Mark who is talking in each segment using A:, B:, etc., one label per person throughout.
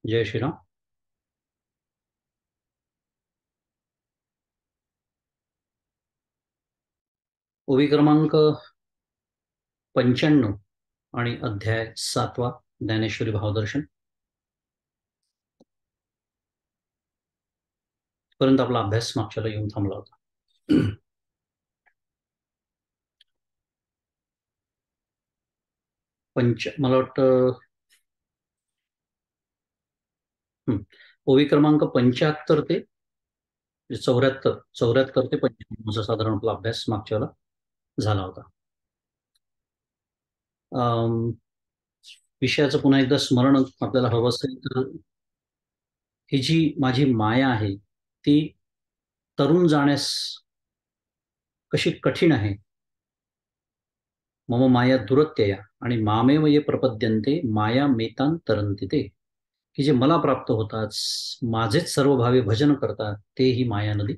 A: जय श्रीराम. ओवी क्रमांक 95 आणि अध्याय 7वा, ज्ञानेश्वरी भावदर्शन पर्यंत आपला अभ्यास मागच्याला येऊन थांबला होता. मला वाटतं ओवी क्रमांक 75 ते 74 ते 95 असा साधारण आपला अभ्यास मागच्याला झाला होता. विषयाचं पुन्हा एकदा स्मरण आपल्याला हवं असेल तर, ही जी माझी माया आहे ती तरुण जाण्यास कशी कठीण आहे. मम माया दुरत्यया आणि मामेव ये प्रपद्यन्ते माया मेतान तरंती ते, की जे मला प्राप्त होतात, माझेच सर्व भावे भजन करतात, ते ही माया नदी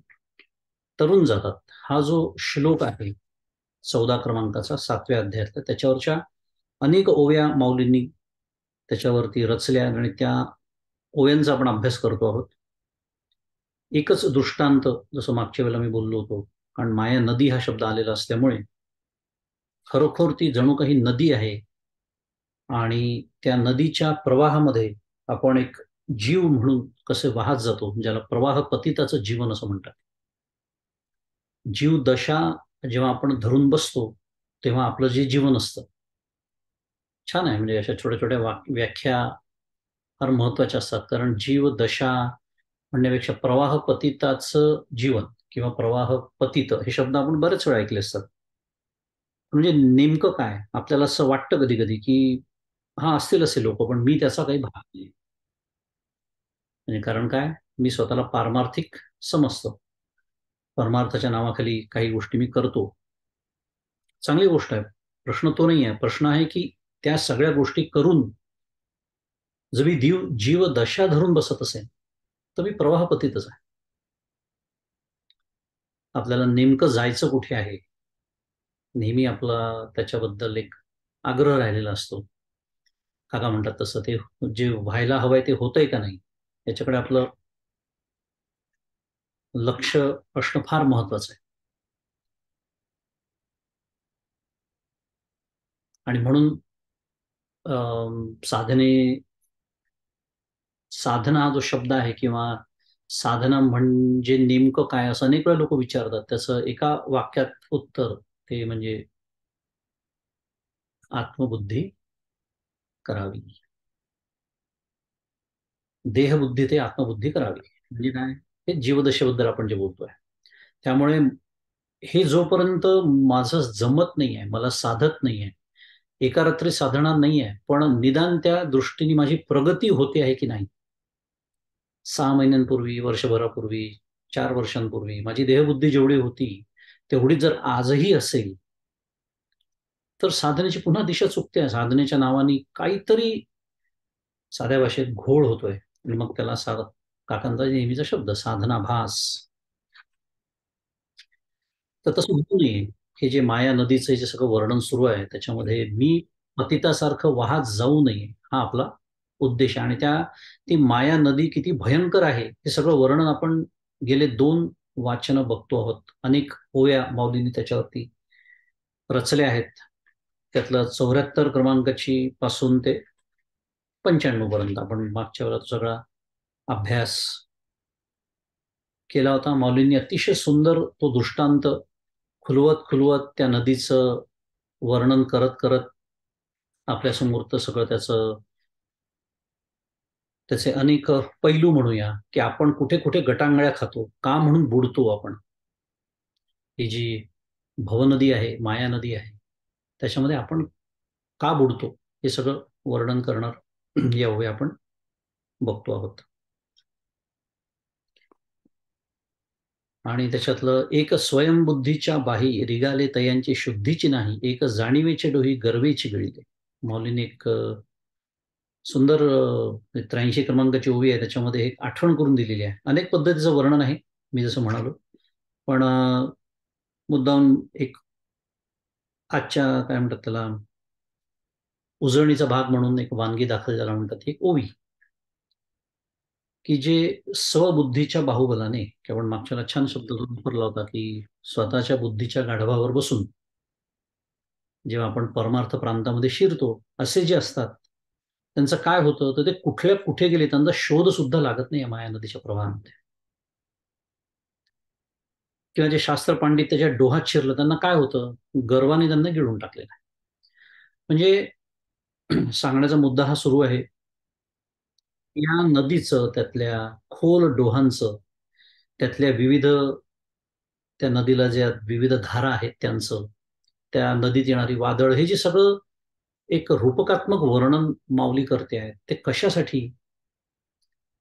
A: तरुण जातात. हा जो श्लोक आहे 14 क्रमांकाचा 7व्या अध्यायातला, त्याच्यावरच्या अनेक ओव्या माऊलींनी त्याच्यावरती रचल्या आणि त्या ओव्यांचा आपण अभ्यास करतो आहोत. एकच दृष्टांत, जसं मागच्या वेळेला मी बोललो होतो, कारण माया नदी हा शब्द आलेला असल्यामुळे खरोखर ती जणू काही नदी आहे आणि त्या नदीच्या प्रवाहामध्ये आपण एक जीव म्हणून कसे वाहत जातो, ज्याला प्रवाह पतिताचं जीवन असं म्हणतात. जीव दशा जेव्हा आपण धरून बसतो तेव्हा आपलं जे जीवन असतं, छान आहे. म्हणजे अशा छोट्या छोट्या व्याख्या फार महत्वाच्या असतात. कारण जीव दशा म्हणण्यापेक्षा प्रवाह पतिताचं जीवन किंवा प्रवाह पतित हे शब्द आपण बरेच वेळा ऐकले असतात. म्हणजे नेमकं काय आपल्याला असं वाटतं कधी कधी की हा, असतील असे लोक, पण मी त्याचा काही भाग नाही. म्हणजे कारण काय, मी स्वतःला पारमार्थिक समजतो. परमार्थाच्या नावाखाली काही गोष्टी मी करतो, चांगली गोष्ट आहे. प्रश्न तो नाही आहे. प्रश्न आहे की त्या सगळ्या गोष्टी करून जर मी जीव दशा धरून बसत असेल तर मी प्रवाहपतीतच आहे. आपल्याला नेमकं जायचं कुठे आहे, नेहमी आपला त्याच्याबद्दल एक आग्रह राहिलेला असतो. काका म्हणतात तसं, ते जे व्हायला हवंय ते होतंय का नाही याच्याकडे आपलं लक्ष असणं फार महत्वाचं आहे. आणि म्हणून साधने साधना हा जो शब्द आहे किंवा साधना म्हणजे नेमकं काय, असं अनेक वेळा लोक विचारतात. त्याचं एका वाक्यात उत्तर ते म्हणजे आत्मबुद्धी करावी. देहबुद्धी ते आत्मबुद्धी करावी म्हणजे काय, हे जीवदशेबद्दल आपण जे बोलतोय. त्यामुळे हे जोपर्यंत माझं जमत नाहीये, मला साधत नाहीये, एका रात्री साधणार नाहीये, पण निदान त्या दृष्टीने माझी प्रगती होते आहे की नाही. 6 महिन्यांपूर्वी, वर्षभरापूर्वी, 4 वर्षांपूर्वी माझी देहबुद्धी जेवढी होती तेवढी जर आजही असेल तर साधनेची पुन्हा दिशा चुकते आहे. साधनेच्या नावाने काहीतरी साध्या भाषेत घोळ होतोय आणि मग त्याला काकांचा नेहमीचा शब्द साधनाभास. तर तसं होऊ नये. हे जे माया नदीचं जे सगळं वर्णन सुरू आहे त्याच्यामध्ये मी पतितासारखं वाहत जाऊ नये, हा आपला उद्देश आहे. आणि ती माया नदी किती भयंकर आहे हे सगळं वर्णन आपण गेले 2 वाचनं बघतो आहोत. अनेक ओव्या माऊलींनी त्याच्यावरती रचल्या आहेत. त्यातलं 74 क्रमांकाची पासून ते 95 पर्यंत आपण मागच्या वेळेला तो सगळा अभ्यास केला होता. माऊलींनी अतिशय सुंदर तो दृष्टांत खुलवत खुलवत त्या नदीचं वर्णन करत करत आपल्यासमोर सगळं त्याचे अनेक पैलू म्हणूया, की आपण कुठे कुठे गटांगळ्या खातो, का म्हणून बुडतो आपण. ही जी भवनदी आहे, माया नदी आहे, त्याच्यामध्ये आपण का बुडतो हे सगळं वर्णन करणार या ओव्या आपण बघतो आहोत. आणि त्याच्यातलं एक स्वयंबुद्धीच्या बाही रिगाले तयांची शुद्धीची नाही, एक जाणीवेचे डोही गर्वेची गिळले. मौलीने एक सुंदर 83 क्रमांकाची ओवी आहे, त्याच्यामध्ये एक आठवण करून दिलेली आहे. अनेक पद्धतीचं वर्णन आहे मी जसं म्हणालो, पण मुद्दाम एक आजच्या काय म्हणतात त्याला, उजळणीचा भाग म्हणून एक वानगी दाखल ज्याला म्हणतात, एक ओवी. की जे स्वबुद्धीच्या बाहुबलाने, की आपण मागच्याला छान शब्द जो वापरला होता, की स्वतःच्या बुद्धीच्या गाढवावर बसून जेव्हा आपण परमार्थ प्रांतामध्ये शिरतो, असे जे असतात, त्यांचं काय होतं, तर ते कुठल्या कुठे गेले त्यांचा शोध सुद्धा लागत नाही या माया नदीच्या प्रवाहामध्ये. किंवा जे शास्त्र पंडित त्याच्या डोहात शिरलं त्यांना काय होतं, गर्वाने त्यांना गिळून टाकलेलं आहे. म्हणजे सांगण्याचा मुद्दा हा सुरू आहे, या नदीचं, त्यातल्या खोल डोहांचं, त्यातल्या विविध, त्या नदीला ज्या विविध धारा आहेत त्यांचं, त्या नदीत येणारी वादळ, हे जे सगळं एक रूपकात्मक वर्णन माऊली करते आहे, ते कशासाठी?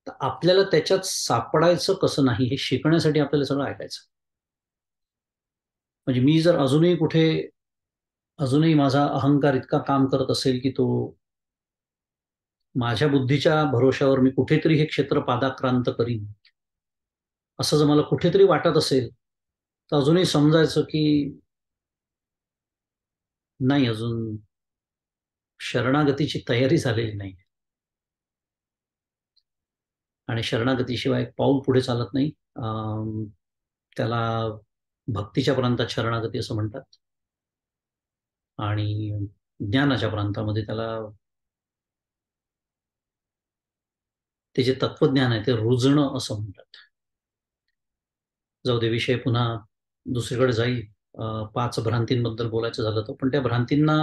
A: तर आपल्याला त्याच्यात सापडायचं कसं नाही हे शिकण्यासाठी आपल्याला सगळं ऐकायचं. म्हणजे मी जर अजूनही कुठे, अजूनही माझा अहंकार इतका काम करत असेल की तो माझ्या बुद्धीच्या भरोश्यावर मी कुठेतरी हे क्षेत्र पादाक्रांत करीन, असं जर मला कुठेतरी वाटत असेल, तर अजूनही समजायचं की नाही, अजून शरणागतीची तयारी झालेली नाही. आणि शरणागतीशिवाय एक पाऊल पुढे चालत नाही. त्याला भक्तीच्या प्रांतात शरणागती असं म्हणतात, आणि ज्ञानाच्या प्रांतामध्ये त्याला, ते जे तत्वज्ञान आहे ते रुजणं असं म्हणतात. जाऊ दे, विषय पुन्हा दुसरीकडे जाईल. 5 भ्रांतींबद्दल बोलायचं झालं तर, पण त्या भ्रांतींना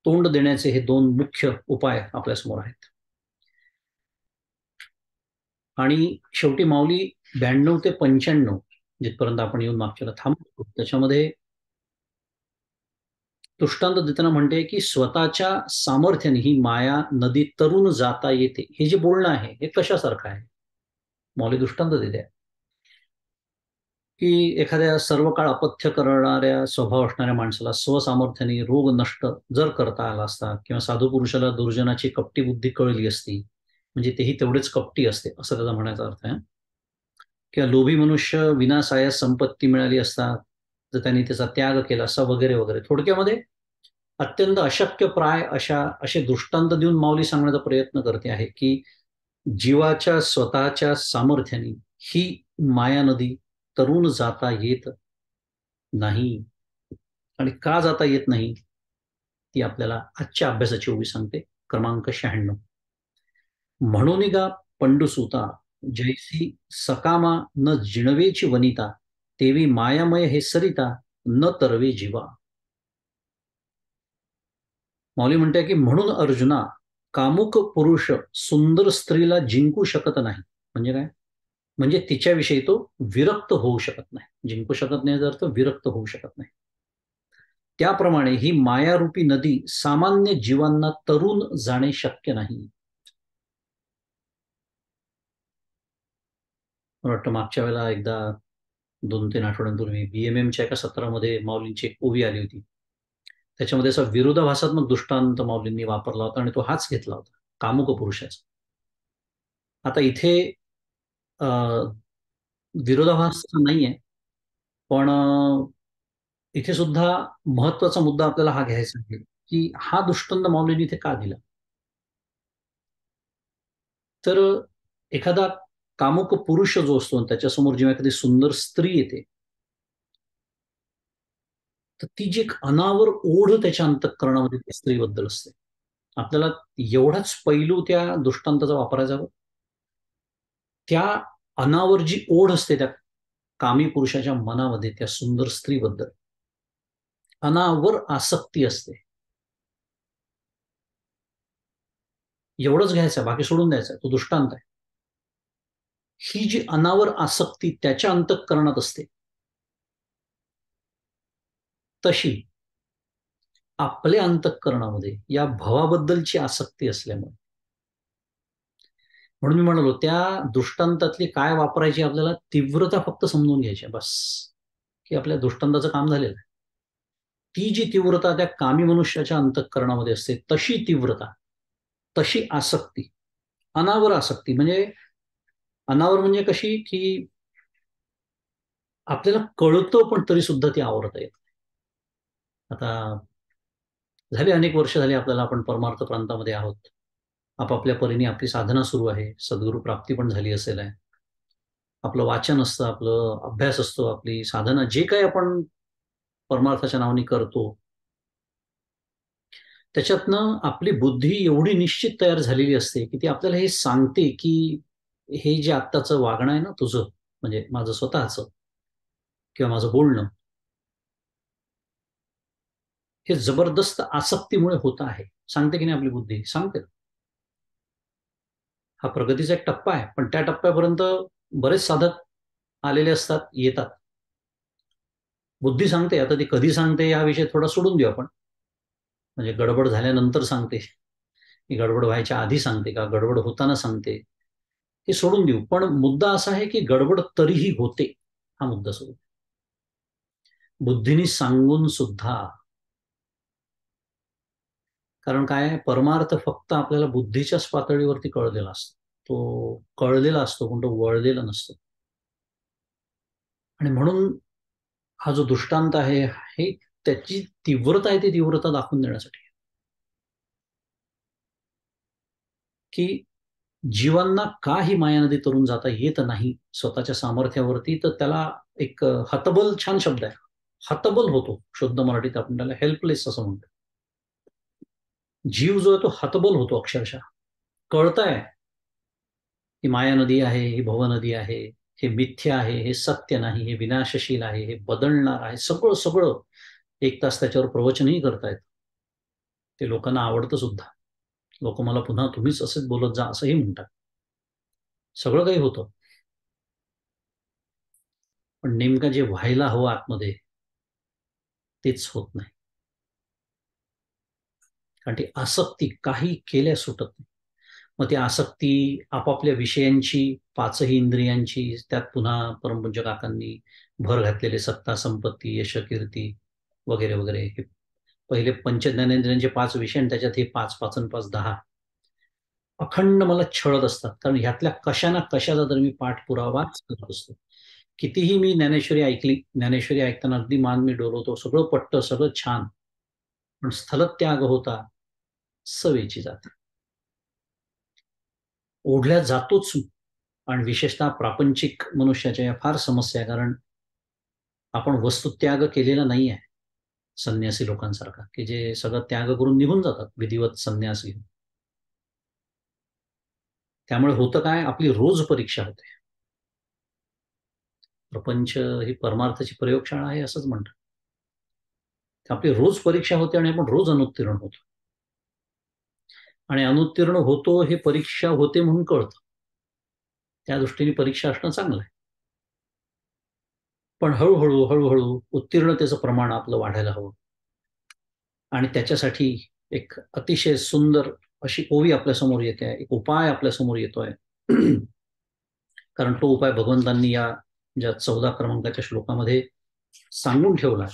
A: तोंड देण्याचे हे 2 मुख्य उपाय आपल्यासमोर आहेत. आणि शेवटी माऊली 92 ते 95 जिथपर्यंत आपण येऊन मागच्याला थांबतो, त्याच्यामध्ये दृष्टांत देताना म्हणते की स्वतःच्या सामर्थ्याने ही माया नदी तरून जाता येते. हे जे बोलणं आहे हे कशासारखं आहे? मौलिक दृष्टांत देते की एखाद्या सर्व काळ अपथ्य करणाऱ्या स्वभाव असणाऱ्या माणसाला स्वसामर्थ्याने रोग नष्ट जर करता आला असता, किंवा साधू पुरुषाला दुर्जनाची कपटी बुद्धी कळली असती, म्हणजे तेही तेवढेच कपटी असते असं त्याचा म्हणायचा अर्थ आहे. किंवा लोभी मनुष्य विनासायास संपत्ती मिळाली असता तर त्यांनी त्याचा त्याग केला असता, वगैरे वगैरे. थोडक्यामध्ये अत्यंत अशक्य प्राय असे दृष्टांत देऊन माऊली सांगण्याचा प्रयत्न करते आहे की जीवाच्या स्वतःच्या सामर्थ्याने ही माया नदी तरुण जाता येत नाही. आणि का जाता येत नाही, ती आपल्याला आजच्या अभ्यासाची ओवी सांगते. क्रमांक 96. म्हणून गा पंडुसुता, जैसी सकामा न जिणवेची वनिता, तेवी मायामय हे सरिता, न तरवे जीवा. माऊली म्हणते की म्हणून अर्जुना, कामुक पुरुष सुंदर स्त्रीला जिंकू शकत नाही. म्हणजे काय? म्हणजे तिच्याविषयी तो विरक्त होऊ शकत नाही. जिंकू शकत नाही याचा अर्थ विरक्त होऊ शकत नाही. त्याप्रमाणे ही मायारूपी नदी सामान्य जीवांना तरून जाणे शक्य नाही. मला वाटतं मागच्या वेळेला एकदा 2-3 आठवड्यांपूर्वी BMMच्या एका सत्रामध्ये माऊलींची एक ओवी आली होती. त्याच्यामध्ये असा विरोधाभासात्मक दृष्टांत माऊलींनी वापरला होता आणि तो हाच घेतला होता, कामुक पुरुषाचा. आता इथे अ, विरोधाभास नाहीये, पण इथे सुद्धा महत्वाचा मुद्दा आपल्याला हा घ्यायचा आहे की हा दृष्टांत माऊलींनी इथे का दिला. तर एखादा कामुक पुरुष जो असतो आणि त्याच्यासमोर जेव्हा एखादी सुंदर स्त्री येते, तर ती जी एक अनावर ओढ त्याच्या अंतःकरणामध्ये त्या स्त्रीबद्दल असते. आपल्याला एवढाच पैलू त्या दृष्टांताचा वापरायचा बरं. त्या अनावर जी ओढ असते त्या कामी पुरुषाच्या मनामध्ये त्या सुंदर स्त्रीबद्दल अनावर आसक्ती असते. एवढंच घ्यायचं, बाकी सोडून द्यायचं, तो दृष्टांत आहे. ही जी अनावर आसक्ती त्याच्या अंतःकरणात असते, तशी आपल्या अंतःकरणामध्ये या भवाबद्दलची आसक्ती असल्यामुळे, म्हणून मी म्हणालो त्या दृष्टांतातली काय वापरायची, आपल्याला तीव्रता फक्त समजून घ्यायची बस, की आपल्या दृष्टांताचं काम झालेलं आहे. ती जी तीव्रता त्या कामी मनुष्याच्या अंतःकरणामध्ये असते, तशी तीव्रता, तशी आसक्ती, अनावर आसक्ती. म्हणजे अनावर म्हणजे कशी, की आपल्याला कळतं पण तरी सुद्धा ती आवरता येत. आता झाली अनेक वर्ष झाली आपल्याला, आपण परमार्थ प्रांतामध्ये आहोत. आपापल्या परीने आपली साधना सुरू आहे, सद्गुरू प्राप्ती पण झाली असेल आहे, आपलं वाचन असतं, आपलं अभ्यास असतो, आपली साधना जे काही आपण परमार्थाच्या नावाने करतो, त्याच्यातनं आपली बुद्धी एवढी निश्चित तयार झालेली असते की ती आपल्याला हे सांगते की हे जे आत्ताचं वागणं आहे ना तुझं, म्हणजे माझं स्वतःचं किंवा माझं बोलणं, हे जबरदस्त आसक्तीमुळे होत आहे. सांगते की नाही आपली बुद्धी? सांगते. हा प्रगतीचा एक टप्पा आहे, पण त्या टप्प्यापर्यंत बरेच साधक आलेले असतात, येतात. बुद्धी सांगते. आता ती कधी सांगते हा विषय थोडा सोडून देऊ आपण. म्हणजे गडबड झाल्यानंतर सांगते की गडबड व्हायच्या आधी सांगते का गडबड होताना सांगते, हे सोडून देऊ. पण मुद्दा असा आहे की गडबड तरीही होते, हा मुद्दा सोडू. बुद्धीने सांगून सुद्धा. कारण काय आहे, परमार्थ फक्त आपल्याला बुद्धीच्याच पातळीवरती कळलेला असतो. तो कळलेला असतो, पण तो वळलेला नसतो. आणि म्हणून हा जो दृष्टांत आहे, हे त्याची तीव्रता आहे ती तीव्रता दाखवून देण्यासाठी, की जीवांना का ही मायानदी तरून जाता येत नाही स्वतःच्या सामर्थ्यावरती, तर त्याला एक हतबल, छान शब्द आहे, हतबल होतो. शुद्ध मराठीत आपण त्याला हेल्पलेस असं म्हणतो. जीव जो आहे तो हतबल होतो अक्षरशः. कळतंय ही माया नदी आहे, ही भव नदी आहे, हे मिथ्य आहे, हे सत्य नाही, हे विनाशशील आहे, हे बदलणार आहे, सगळं सगळं. एक तास त्याच्यावर प्रवचनही करतायत. ते लोकांना आवडतं सुद्धा. लोक मला पुन्हा तुम्हीच असेच बोलत जा असंही म्हणतात. सगळं काही होतं, पण नेमकं जे व्हायला हवं आतमध्ये तेच होत नाही. कारण ती आसक्ती काही केल्या सुटत नाही. मग ती आसक्ती आपापल्या विषयांची, पाचही इंद्रियांची, त्यात पुन्हा परमपूज्य काकांनी भर घातलेले सत्ता, संपत्ती, यश, कीर्ती वगैरे वगैरे, हे पहिले पंचज्ञानेंद्रियांचे पाच विषय आणि त्याच्यात हे पाच पाच आणि पाच 10 अखंड मला छळत असतात. कारण ह्यातल्या कशा ना कशाचा तर मी पाठपुरावाच करत असतो. कितीही मी ज्ञानेश्वरी ऐकली, ज्ञानेश्वरी ऐकताना अगदी मान मी डोलवतो, सगळं पटतं, सगळं छान, पण स्थलत्याग होता सवेची जाते. ओढल्या जातोच. आणि विशेषतः प्रापंचिक मनुष्याच्या या फार समस्या आहे. कारण आपण वस्तुत्याग केलेला नाही आहे संन्यासी लोकांसारखा, की जे सगळं त्याग करून निघून जातात विधिवत संन्यास घेऊन. त्यामुळे होतं काय, आपली रोज परीक्षा होते. प्रपंच ही परमार्थाची प्रयोगशाळा आहे असंच म्हणतात. आपली रोज परीक्षा होते आणि आपण रोज अनुत्तीर्ण होतो. आणि अनुत्तीर्ण होतो हे परीक्षा होते म्हणून कळतं. त्या दृष्टीने परीक्षा असणं चांगलं आहे. पण हळूहळू हळूहळू उत्तीर्णतेचं प्रमाण आपलं वाढायला हवं. आणि त्याच्यासाठी एक अतिशय सुंदर अशी ओवी आपल्यासमोर येते आहे, एक उपाय आपल्यासमोर येतोय. कारण तो उपाय भगवंतांनी या ज्या 14 क्रमांकाच्या श्लोकामध्ये सांगून ठेवला,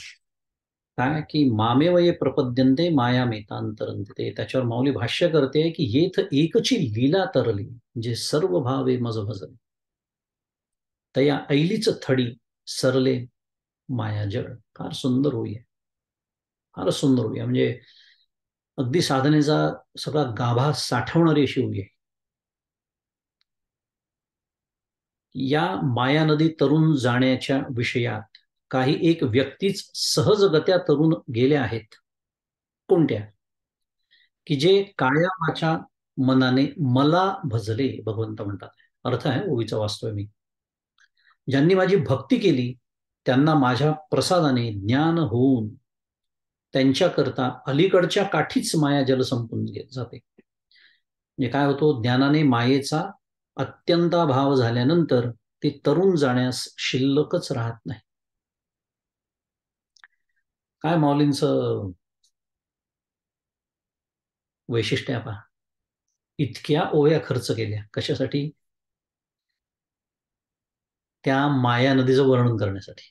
A: काय की मामेव ये प्रपद्यन्ते माया मेतांतरंते. त्याच्यावर माऊली भाष्य करते की येथ एकची लीला तरली, जे सर्व भावे मज भजले, तया ऐलीच थडी सरले माया जळ. फार सुंदर होई आहे, फारच सुंदर होई आहे. म्हणजे अगदी साधनेचा सगळा गाभा साठवणारी अशी होई आहे. या माया नदी तरुण जाण्याच्या विषयात काही एक व्यक्तीच सहजगत्या तरुण गेल्या आहेत. कोणत्या? की जे काया वाचा मनाने मला भजले, भगवंत म्हणतात. अर्थ आहे ओवीचा, वाचतोय मी. ज्यांनी माझी भक्ती केली त्यांना माझ्या प्रसादाने ज्ञान होऊन त्यांच्याकरता अलीकडच्या काठीच माया जल संपून जाते. म्हणजे काय होतो, ज्ञानाने मायेचा अत्यंताभाव झाल्यानंतर ती तरुण जाण्यास शिल्लकच राहत नाही. काय माऊलींचं वैशिष्ट्य आहे पहा. इतक्या ओव्या खर्च केल्या कशासाठी? त्या माया नदीचं वर्णन करण्यासाठी,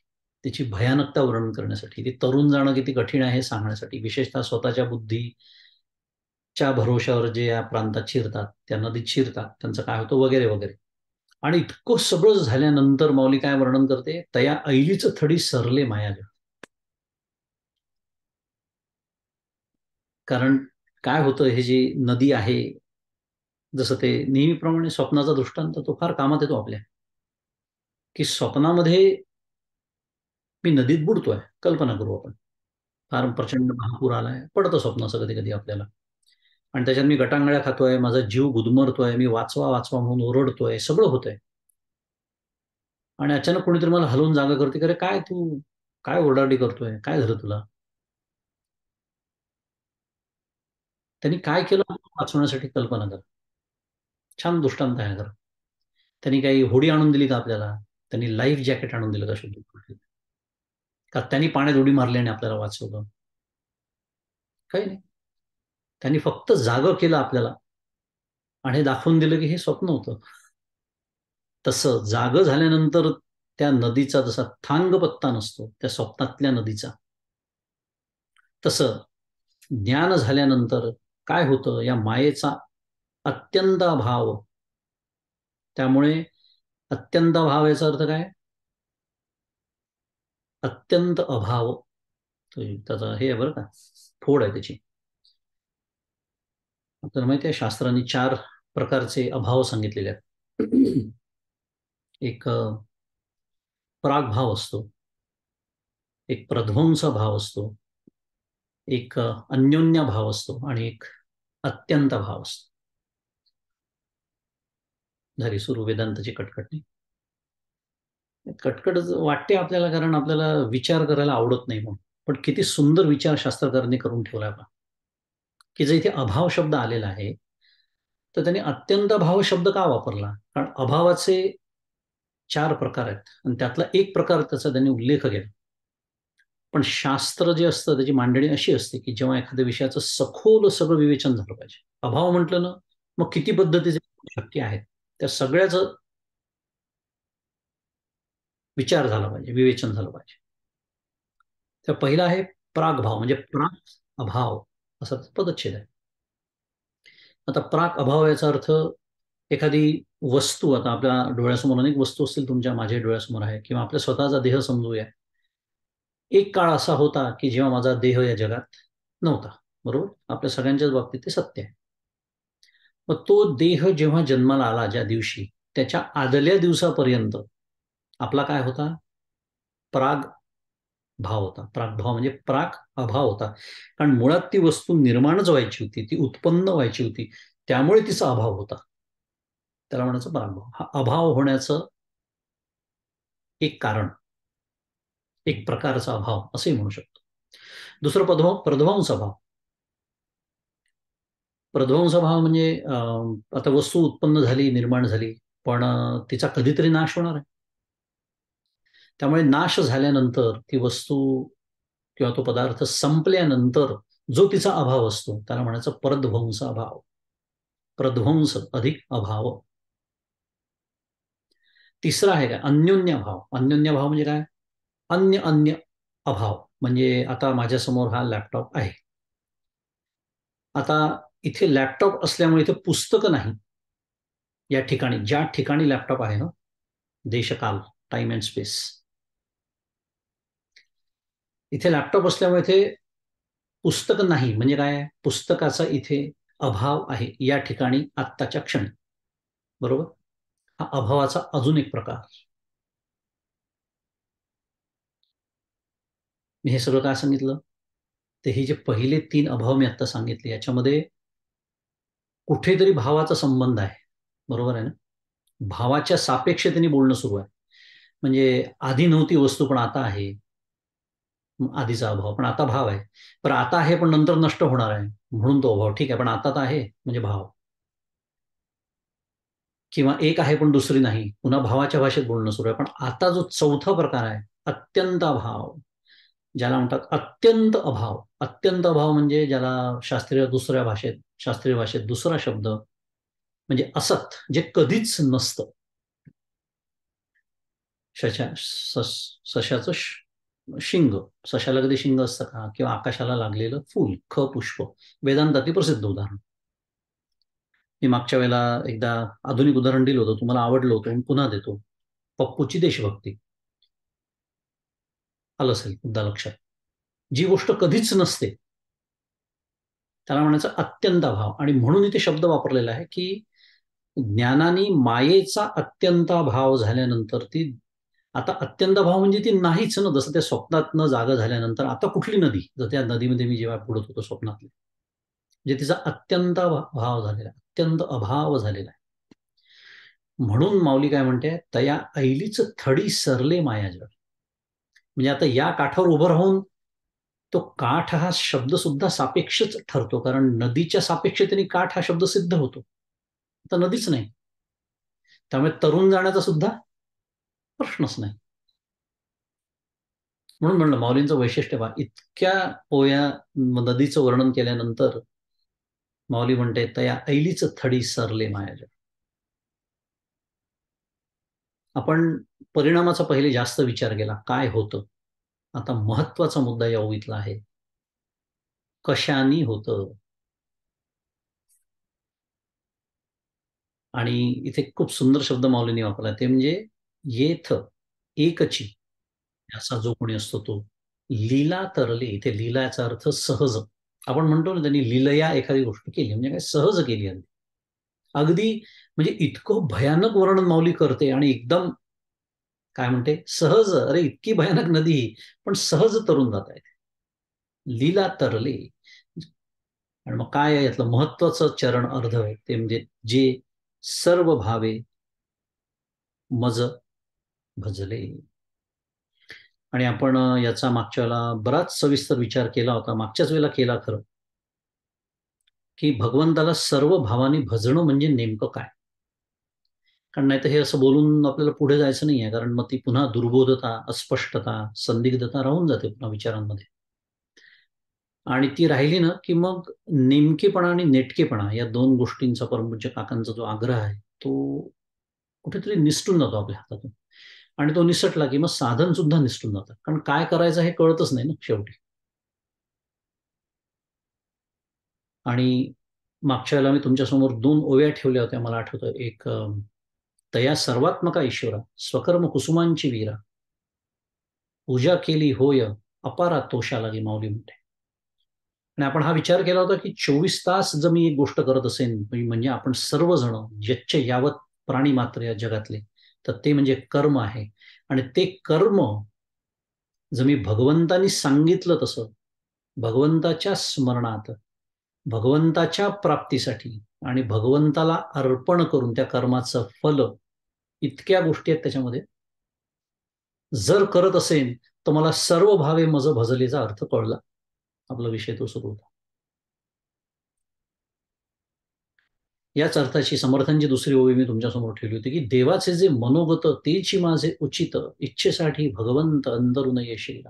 A: त्याची भयानकता वर्णन करण्यासाठी, ती तरुण जाणं किती कठीण आहे हे सांगण्यासाठी, विशेषतः स्वतःच्या बुद्धीच्या भरोशावर जे या प्रांतात शिरतात, त्या नदीत शिरतात, त्यांचं काय होतं वगैरे वगैरे. आणि इतकं सगळं झाल्यानंतर माऊली काय वर्णन करते, तया ऐलीच थडी सरले मायाजळ. कारण काय होतं, हे जी नदी आहे जसं ते नेहमीप्रमाणे स्वप्नाचा दृष्टांत तो फार कामात येतो आपल्या, की स्वप्नामध्ये मी नदीत बुडतोय, कल्पना करू आपण. फार प्रचंड महापूर आलाय, पडतं स्वप्न असं कधी कधी आपल्याला. आणि त्याच्यात मी गटांगळ्या खातोय, माझा जीव गुदमरतोय, मी वाचवा वाचवा म्हणून ओरडतोय, सगळं होतंय. आणि अचानक कोणीतरी मला हलवून जागा करते, अरे काय तू, काय ओरडाओरडी करतोय, काय झालं तुला? त्यांनी काय केलं वाचवण्यासाठी, कल्पना कर. छान दृष्टांत आहे खरं. त्यांनी काही होडी आणून दिली का आपल्याला? त्यांनी लाईफ जॅकेट आणून दिलं का शुद्ध? का त्यांनी पाण्यात उडी मारली आणि आपल्याला वाचवलं? काही नाही. त्यांनी फक्त जागं केलं आपल्याला आणि हे दाखवून दिलं की हे स्वप्न होतं. तसं जागं झाल्यानंतर त्या नदीचा जसा थांग पत्ता नसतो त्या स्वप्नातल्या नदीचा, तसं ज्ञान झाल्यानंतर काय होतं, या मायेचा अत्यंत अभाव. त्यामुळे अत्यंत अभाव याचा अर्थ काय? अत्यंत अभाव. त्याचा हे आहे बरं का, फोड आहे त्याची. आपल्याला माहिती आहे शास्त्रांनी 4 प्रकारचे अभाव सांगितलेले आहेत. एक प्रागभाव असतो, एक प्रध्वंस भाव असतो, एक अन्योन्य भाव असतो आणि एक अत्यंत भाव असतो. झाली सुरू वेदांताची कटकट. कटकट वाटते आपल्याला, कारण आपल्याला विचार करायला आवडत नाही म्हणून. पण किती सुंदर विचार शास्त्रकारांनी करून ठेवला आपण, की जर इथे अभाव शब्द आलेला आहे तर त्यांनी अत्यंत भाव शब्द का वापरला? कारण अभावाचे 4 प्रकार आहेत आणि त्यातला एक प्रकार त्याचा त्यांनी उल्लेख केला. पण शास्त्र जे असतं त्याची मांडणी अशी असते की जेव्हा एखाद्या विषयाचं सखोल सगळं विवेचन झालं पाहिजे. अभाव म्हटलं ना, मग किती पद्धतीचे शक्य आहेत त्या सगळ्याच विचार झाला पाहिजे, विवेचन झालं पाहिजे. तर पहिला आहे प्रागभाव, म्हणजे प्राक अभाव असा पदच्छेद आहे. आता प्राक अभाव याचा अर्थ, एखादी वस्तू, आता आपल्या डोळ्यासमोर अनेक वस्तू असतील, तुमच्या माझ्या डोळ्यासमोर आहे, किंवा आपल्या स्वतःचा देह समजूया. एक काळ असा होता की जेव्हा माझा देह या जगात नव्हता. बरोबर, आपल्या सगळ्यांच्याच बाबतीत ते सत्य आहे. मग तो देह जेव्हा जन्माला आला ज्या दिवशी, त्याच्या आदल्या दिवसापर्यंत आपला काय होता? प्राग भाव होता. प्राग भाव म्हणजे प्राक अभाव होता. कारण मुळात ती वस्तू निर्माणच व्हायची होती, ती उत्पन्न व्हायची होती, त्यामुळे तिचा अभाव होता. त्याला म्हणायचं प्रागभाव. हा अभाव होण्याचं एक कारण, एक प्रकारचा अभाव असंही म्हणू शकतो. दुसरं प्रध्वंस भाव. प्रध्वंस भाव म्हणजे आता वस्तू उत्पन्न झाली, निर्माण झाली, पण तिचा कधीतरी नाश होणार आहे. त्यामुळे नाश झाल्यानंतर ती वस्तू किंवा तो पदार्थ संपल्यानंतर जो तिचा अभाव असतो त्याला म्हणायचं प्रध्वंस अभाव. प्रध्वंस अधिक अभाव. तिसरा आहे काय? अन्योन्य भाव. अन्योन्य भाव म्हणजे काय? अन्य अन्य अभाव. म्हणजे आता माझ्यासमोर हा लॅपटॉप आहे. आता इथे लॅपटॉप असल्यामुळे इथे पुस्तकं नाही. या ठिकाणी, ज्या ठिकाणी लॅपटॉप आहे ना, देशकाल, टाइम अँड स्पेस, इथे लॅपटॉप असल्यामुळे इथे पुस्तक नाही. म्हणजे काय? पुस्तकाचा इथे अभाव आहे या ठिकाणी, आत्ताच्या क्षणी. बरोबर, हा अभावाचा अजून एक प्रकार. मी हे सगळं काय सांगितलं? तर हे जे पहिले 3 अभाव मी आता सांगितले, याच्यामध्ये कुठेतरी भावाचा संबंध आहे. बरोबर आहे ना? भावाच्या सापेक्षतेने बोलणं सुरू आहे. म्हणजे आधी नव्हती वस्तू पण आता आहे, आधीचा अभाव पण आता भाव आहे. पण आता आहे पण नंतर नष्ट होणार आहे, म्हणून तो अभाव. ठीक आहे, पण आता तर आहे म्हणजे भाव. किंवा एक आहे पण दुसरी नाही, पुन्हा भावाच्या भाषेत बोलणं सुरू आहे. पण आता जो चौथा प्रकार आहे, अत्यंत अभाव, ज्याला म्हणतात अत्यंत अभाव. अत्यंत अभाव म्हणजे ज्याला शास्त्रीय भाषेत दुसरा शब्द म्हणजे असत, जे कधीच नसतं. सशाचं शिंग. सशाला कधी शिंग असतं का? किंवा आकाशाला लागलेलं फूल, पुष्प. वेदांतातील प्रसिद्ध उदाहरण. मी मागच्या वेळेला एकदा आधुनिक उदाहरण दिलं होतं, तुम्हाला आवडलं होतं, पुन्हा देतो. पप्पूची देशभक्ती. आलं असेल मुद्दा लक्षात. जी गोष्ट कधीच नसते त्याला म्हणायचं अत्यंत अभाव. आणि म्हणून इथे शब्द वापरलेला आहे की ज्ञानाने मायेचा अत्यंत भाव झाल्यानंतर ती, आता अत्यंत भाव म्हणजे ती नाहीच ना, जसं त्या स्वप्नातनं जागा झाल्यानंतर आता कुठली नदी, जर त्या नदीमध्ये मी जेव्हा बुडत होतो स्वप्नातले, म्हणजे तिचा अत्यंत भाव झालेला, अत्यंत अभाव झालेला आहे. म्हणून माऊली काय म्हणते, तया ऐलीच थडी सरले मायाजळ. म्हणजे आता या काठावर उभं राहून तो काठ हा शब्द सुद्धा सापेक्षच ठरतो, कारण नदीच्या सापेक्षतेने काठ हा शब्द सिद्ध होतो. आता नदीच नाही, त्यामुळे तरुण जाण्याचा सुद्धा प्रश्नच नाही. म्हणून म्हणलं माऊलींचं वैशिष्ट्य पहा, इतक्या ओया नदीचं वर्णन केल्यानंतर माऊली म्हणते, तया ऐलीच थडी सरले मायाजळ. आपण परिणामाचा पहिले जास्त विचार केला, काय होतं. आता महत्वाचा मुद्दा या ओवीतला आहे, कशानी होतं. आणि इथे खूप सुंदर शब्द माऊलींनी वापरला, ते म्हणजे येथ एकची, असा जो कोणी असतो तो. लीला तरले, इथे लीला याचा अर्थ सहज. आपण म्हणतो ना, त्यांनी लीलया एखादी गोष्ट केली म्हणजे काय, सहज केली अगदी. अगदी म्हणजे इतकं भयानक वर्णन माऊली करते आणि एकदम काय म्हणते, सहज, अरे इतकी भयानक नदी पण सहज तरून जात आहे. लीला तरले. आणि मग काय आहे यातलं महत्वाचं चरण अर्ध आहे ते म्हणजे, जे सर्व भावे मज भजले. आणि आपण याचा मागच्या वेळेला बराच सविस्तर विचार केला होता, मागच्याच वेळेला केला खरं, की भगवंताला सर्व भावाने भजणं म्हणजे नेमकं काय. कारण नाही तर हे असं बोलून आपल्याला पुढे जायचं नाही आहे, कारण मग ती पुन्हा दुर्बोधता, अस्पष्टता, संदिग्धता राहून जाते पुन्हा विचारांमध्ये. आणि ती राहिली ना, की मग नेमकेपणा आणि नेटकेपणा या दोन गोष्टींचा परमपूज्य काकांचा जो आग्रह आहे तो कुठेतरी निसटून जातो आपल्या हातातून. आणि तो निसटला की मग साधन सुद्धा निसटून जातं, कारण काय करायचं हे कळतच नाही ना शेवटी. आणि मागच्या वेळेला मी तुमच्यासमोर 2 ओव्या ठेवल्या होत्या, मला आठवतं. एक, तया सर्वात्मका ईश्वरा स्वकर्म कुसुमांची वीरा, पूजा केली होय अपारा तोषा लागे, माऊली म्हणते. आणि आपण हा विचार केला होता की 24 तास जर मी एक गोष्ट करत असेन, म्हणजे आपण सर्वजण यच्च यावत प्राणी मात्र या जगातले, तर ते म्हणजे कर्म आहे. आणि ते कर्म जर मी भगवंतानी सांगितलं तसं, भगवंताच्या स्मरणात, भगवंताच्या प्राप्तीसाठी आणि भगवंताला अर्पण करून त्या कर्माचं फल, इतक्या गोष्टी आहेत त्याच्यामध्ये, जर करत असेल तर मला सर्व भावे मज भजलेचा अर्थ कळला. आपला विषय तो सुरू होता. याच अर्थाची समर्थांची दुसरी ओवी मी तुमच्यासमोर ठेवली होती, की देवाचे जे मनोगत तेची माझे उचित, इच्छेसाठी भगवंत अंतरून येशील.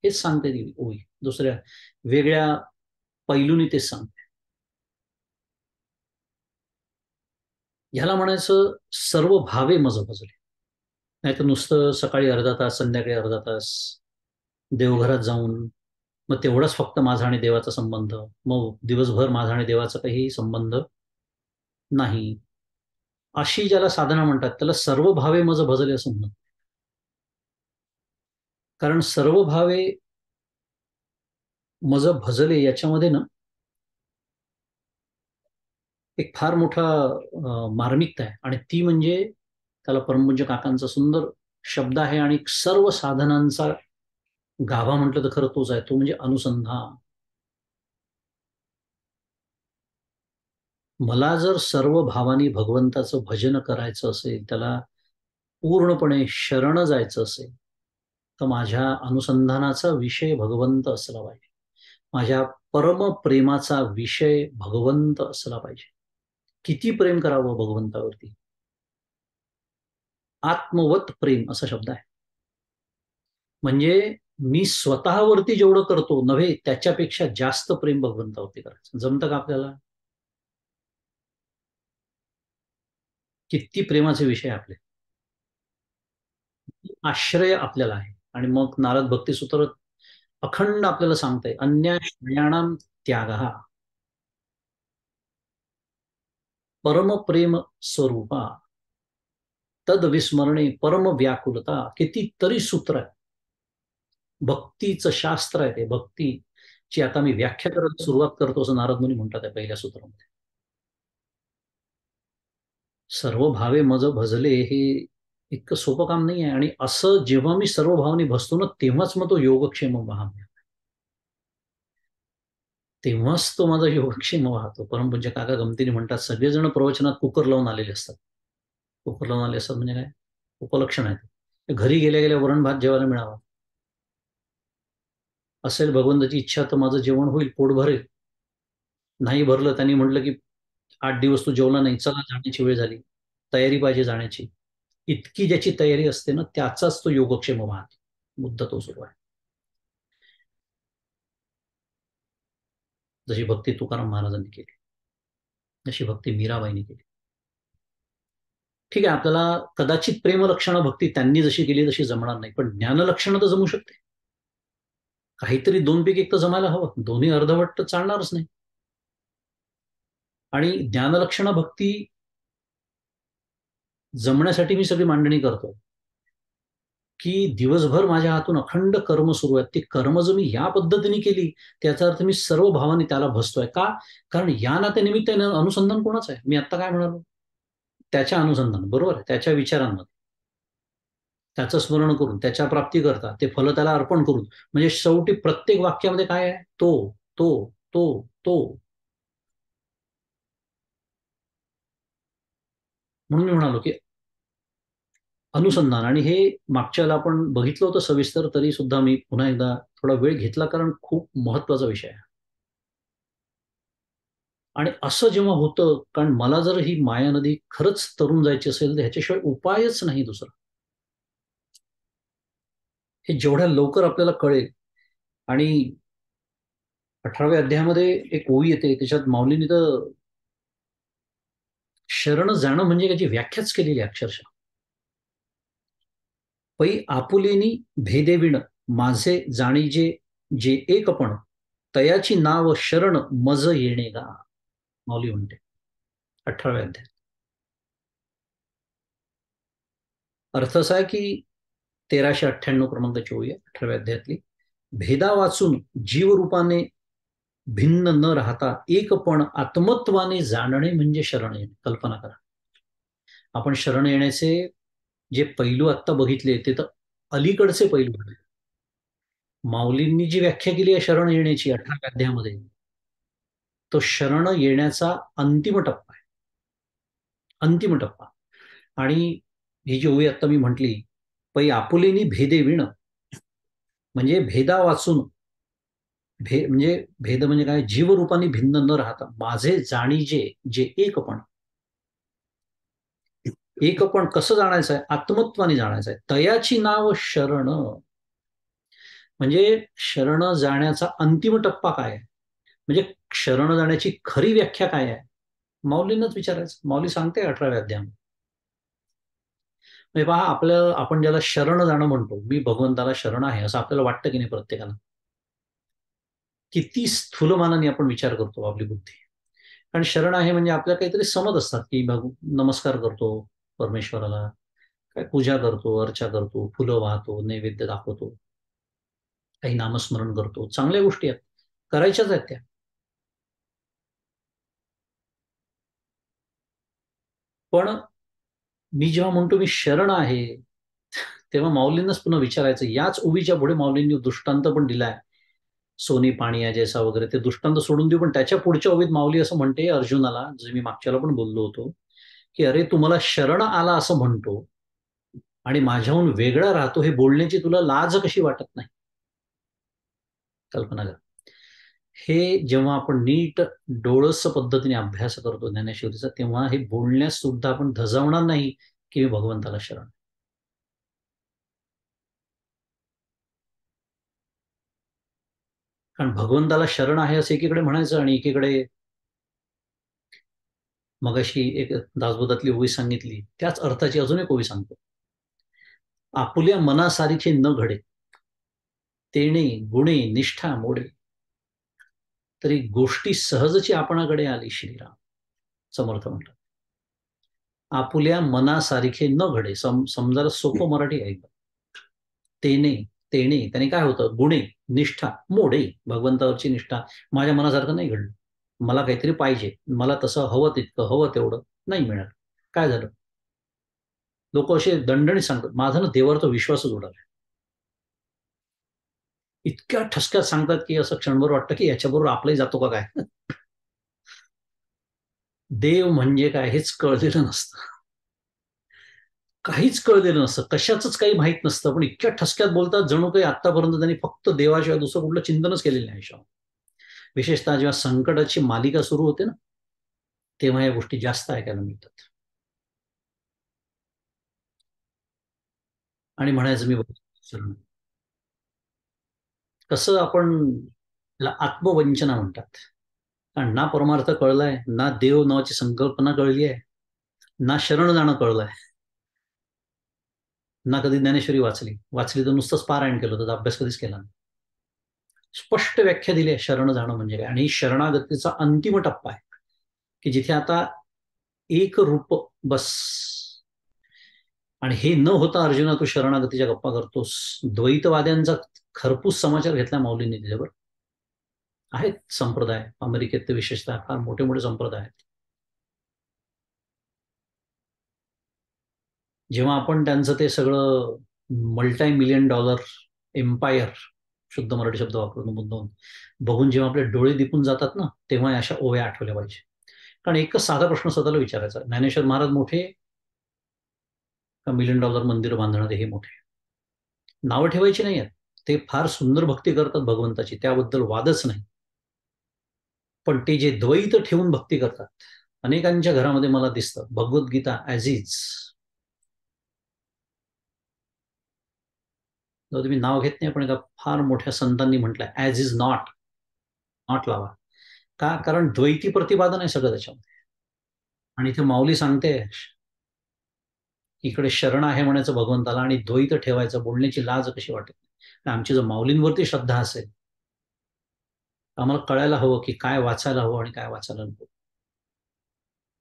A: हेच सांगते ती ओवी, दुसऱ्या वेगळ्या पैलूनी तेच सांगते. ह्याला म्हणायचं सर्व भावे मज भजले. नाहीतर नुसतं सकाळी अर्धा तास, संध्याकाळी अर्धा तास देवघरात जाऊन मग तेवढाच फक्त माझा आणि देवाचा संबंध, मग दिवसभर माझा आणि देवाचा काही संबंध नाही, अशी ज्याला साधना म्हणतात त्याला सर्व भावे मज भजले असं म्हणत. कारण सर्व भावे मज भजले याच्यामध्ये ना एक फार मोठा मार्मिकता आहे, आणि ती म्हणजे त्याला परमपूज्य काकांचा सुंदर शब्द आहे, आणि सर्व साधनांचा गाभा म्हटलं तर खरं तोच आहे, तो म्हणजे अनुसंधान. मला जर सर्व भावानी भगवंताचं भजन करायचं असेल, त्याला पूर्णपणे शरण जायचं असेल, तर माझ्या अनुसंधानाचा विषय भगवंत असला पाहिजे. माझ्या परमप्रेमाचा विषय भगवंत असला पाहिजे. किती प्रेम करावं भगवंतावरती, आत्मवत प्रेम असा शब्द आहे. म्हणजे मी स्वतःवरती जेवढं करतो नव्हे, त्याच्यापेक्षा जास्त प्रेम भगवंतावरती करायचं. जमतं का आपल्याला? किती प्रेमाचे विषय आपले, आश्रय आपल्याला आहे. आणि मग नारद भक्तिसूत्र अखंड आपल्याला सांगताय, अन्याश्रयाणाम त्याग, परमप्रेम स्वरूपा, तद विस्मरणे परम व्याकुलता. कितीतरी सूत्र आहे, भक्तीचं शास्त्र आहे ते. भक्तीची आता मी व्याख्या करायला सुरुवात करतो असं नारद मुनी म्हणतात आहे पहिल्या सूत्रामध्ये. सर्व भावे मज भजले हे इतकं सोपं काम नाही आहे. आणि असं जेव्हा मी सर्व भावाने भसतो ना, तेव्हाच मग तो योगक्षेम वाहतो. तेव्हाच तो माझा योगक्षेम वाहतो. परमपूज्य काका गमतीने म्हणतात, सगळेजण प्रवचनात कुकर लावून आलेले असतात. कुकर लावून आले असतात म्हणजे काय? उपलक्षण आहे ते. घरी गेल्या गेल्या वरण भात जेवायला मिळावा, असेल भगवंताची इच्छा तर माझं जेवण होईल, पोट भरेल. नाही भरलं, त्यांनी म्हटलं की 8 दिवस तू जेवला नाही, चला जाण्याची वेळ झाली, तयारी पाहिजे जाण्याची. इतकी ज्याची तयारी असते ना, त्याचाच तो योगक्षेम वाहतो. मुद्दा तो सुरू आहे. जशी भक्ती तुकाराम महाराजांनी केली, जशी भक्ती मीराबाईंनी केली. ठीक आहे, आपल्याला कदाचित प्रेमलक्षणं भक्ती त्यांनी जशी केली तशी जमणार नाही, पण ज्ञानलक्षणं तर जमू शकते. काहीतरी दोनपैकी एक तर जमायला हवं, दोन्ही अर्धवट तर चालणारच नाही. आणि ज्ञानलक्षणं भक्ती जमण्यासाठी मी सगळी मांडणी करतो की दिवसभर माझ्या हातून अखंड कर्म सुरू आहेत. ते कर्म जर मी या पद्धतीने केली, त्याचा अर्थ मी सर्व भावाने त्याला भसतोय का? कारण या नात्यानिमित्ताने अनुसंधान कोणाचं आहे? मी आत्ता काय म्हणालो? त्याच्या अनुसंधान, बरोबर आहे, त्याच्या विचारांमध्ये, त्याचं स्मरण करून, त्याच्या प्राप्ती करता ते फल त्याला अर्पण करून. म्हणजे शेवटी प्रत्येक वाक्यामध्ये काय आहे? तो, तो, तो, तो. म्हणून मी म्हणालो की अनुसंधान. आणि हे मागच्या वेळेला आपण बघितलं होतं सविस्तर, तरी सुद्धा मी पुन्हा एकदा थोडा वेळ घेतला, कारण खूप महत्वाचा विषय आहे. आणि असं जेव्हा होतं, कारण मला जर ही माया नदी खरंच तरून जायची असेल तर ह्याच्याशिवाय उपायच नाही दुसरा. हे जेवढ्या लवकर आपल्याला कळेल. आणि 18व्या अध्यायामध्ये एक ओवी येते, त्याच्यात माऊलींनी तर शरण जाणं म्हणजे त्याची व्याख्याच केलेली आहे अक्षरशः. पै आपुलेनी भेदेविण माझे जाणीजे जे एकपण, तयाची नाव शरण मज येणे गा. माऊली म्हणते 18व्या अध्यायात. अर्थ असा आहे की 1398 क्रमांकाची ओवी आहे 18व्या अध्यायातली. भेदा वाचून जीवरूपाने भिन्न न राहता एकपण आत्मत्वाने जाणणे म्हणजे शरण येणे. कल्पना करा, आपण शरण येण्याचे जे पैलू आत्ता बघितले ते तर अलीकडचे पैलू आहेत. माऊलींनी जी व्याख्या केली आहे शरण येण्याची 18व्या अध्यायामध्ये, तो शरण येण्याचा अंतिम टप्पा आहे, अंतिम टप्पा. आणि ही जी ओवी आता मी म्हटली, पै आपुलेनी भेदे विण, म्हणजे भेदा वाचून, म्हणजे भेद म्हणजे काय? जीवरूपाने भिन्न न राहता माझे जाणीजे जे एकपण. एकपण कसं जाणायचं आहे? आत्मत्वाने जाणायचं आहे. तयाची नाव शरण, म्हणजे शरण जाण्याचा अंतिम टप्पा काय आहे? म्हणजे शरण जाण्याची खरी व्याख्या काय आहे? माऊलींनाच विचारायचं. माऊली सांगते 18व्या अध्यायात. म्हणजे पहा, आपण ज्याला शरण जाणं म्हणतो, मी भगवंताला शरण आहे असं आपल्याला वाटतं की नाही प्रत्येकाला? किती स्थूलमानाने आपण विचार करतो आपली बुद्धी. कारण शरण आहे म्हणजे आपल्याला काहीतरी समज असतात की नमस्कार करतो परमेश्वराला, काय पूजा करतो, अर्चा करतो, फुलं वाहतो, नैवेद्य दाखवतो, काही नामस्मरण करतो, चांगल्या गोष्टी आहेत, करायच्याच आहेत त्या. पण मी जेव्हा म्हणतो मी शरण आहे, तेव्हा माऊलींनाच पुन्हा विचारायचं. याच ओवीच्या पुढे माऊलींनी दृष्टांत पण दिलाय, सोनी पाणी या जैसा वगैरे, ते दृष्टांत सोडून देऊ. पण त्याच्या पुढच्या ओवीत माऊली असं म्हणते अर्जुनाला, जे मी मागच्याला पण बोललो होतो, की अरे तू मला शरण आला असं म्हणतो आणि माझ्याहून वेगळा राहतो, हे बोलण्याची तुला लाज कशी वाटत नाही? कल्पना करा. हे जेव्हा आपण नीट डोळस पद्धतीने अभ्यास करतो ज्ञानेश्वरीचा, तेव्हा हे बोलण्यास सुद्धा आपण धजावणार नाही की मी भगवंताला शरण. कारण भगवंताला शरण आहे असं एकीकडे म्हणायचं, आणि एकीकडे मगाशी एक दासबोधातली ओवी सांगितली, त्याच अर्थाची अजून एक ओवी सांगतो. आपुल्या मनासारखे न घडे, तेणे गुणे निष्ठा मोडे, तरी गोष्टी सहजची आपणाकडे आली श्रीराम. समर्थ म्हणतात आपुल्या मनासारखे न घडे. समजायला सोपं मराठी आहे एकदम. तेने, तेने त्याने काय होतं? गुणे निष्ठा मोडे, भगवंतावरची निष्ठा माझ्या मनासारखं नाही घडलं. मला काहीतरी पाहिजे, मला तसं हवं तितकं हवं तेवढं नाही मिळालं. काय झालं? लोक असे दणदणीत सांगतात, माझा ना देवावर तो विश्वासच उडाला. इतक्या ठसक्यात सांगतात की असं क्षणभर वाटतं की याच्याबरोबर आपलाही जातो का काय. देव म्हणजे काय हेच कळलेलं नसतं. काहीच कळलेलं नसतं, कशाचंच काही माहीत नसतं, पण इतक्या ठसक्यात बोलतात जणू काही आतापर्यंत त्यांनी फक्त देवाशिवाय दुसरं कुठलं चिंतनच केलेलं नाही आयुष्यात. विशेषतः जेव्हा संकटाची मालिका सुरू होते ना, तेव्हा या गोष्टी जास्त ऐकायला मिळतात. आणि म्हणायचं मी बघ, कसं आपण त्याला आत्मवंचना म्हणतात. कारण ना परमार्थ कळलाय, ना देव नावाची संकल्पना कळली आहे, ना शरण जाणं कळलंय, ना कधी ज्ञानेश्वरी वाचली वाचली तर नुसतंच पारायण केलं, तर अभ्यास कधीच केला नाही. स्पष्ट व्याख्या दिली आहे शरण जाणं म्हणजे काय, आणि ही शरणागतीचा अंतिम टप्पा आहे की जिथे आता एक रूप बस. आणि हे न होता अर्जुना तू शरणागतीच्या गप्पा करतोस. द्वैतवाद्यांचा खरपूस समाचार घेतला माऊलींनी त्याच्यावर. आहेत संप्रदाय अमेरिकेत, विशेषतः फार मोठे मोठे संप्रदाय आहेत. जेव्हा आपण त्यांचं ते सगळं मल्टी मिलियन डॉलर एम्पायर, शुद्ध मराठी शब्द वापरून मुद्दाम, बघून जेव्हा आपले डोळे दिपून जातात ना, तेव्हा अशा ओव्या आठवल्या पाहिजे. कारण एकच साधा प्रश्न स्वतःला विचारायचा, ज्ञानेश्वर महाराज मोठे का मिलियन डॉलर मंदिर बांधणारे हे मोठे? नावं ठेवायची नाही आहेत. ते फार सुंदर भक्ती करतात भगवंताची, त्याबद्दल वादच नाही. पण ते जे द्वैत ठेवून भक्ती करतात, अनेकांच्या घरामध्ये मला दिसतं भगवद्गीता ॲज इज. तुम्ही नाव घेत नाही, पण एका फार मोठ्या संतांनी म्हटलंय ॲज इज नॉट. नॉट लावा. का? कारण द्वैती प्रतिपादन आहे सगळं त्याच्यामध्ये. आणि इथे माऊली सांगते, इकडे शरण आहे म्हणायचं भगवंताला आणि द्वैत ठेवायचं, बोलण्याची लाज कशी वाटेल. आमची जर माऊलींवरती श्रद्धा असेल, आम्हाला कळायला हवं की काय वाचायला हवं आणि काय वाचायला नको.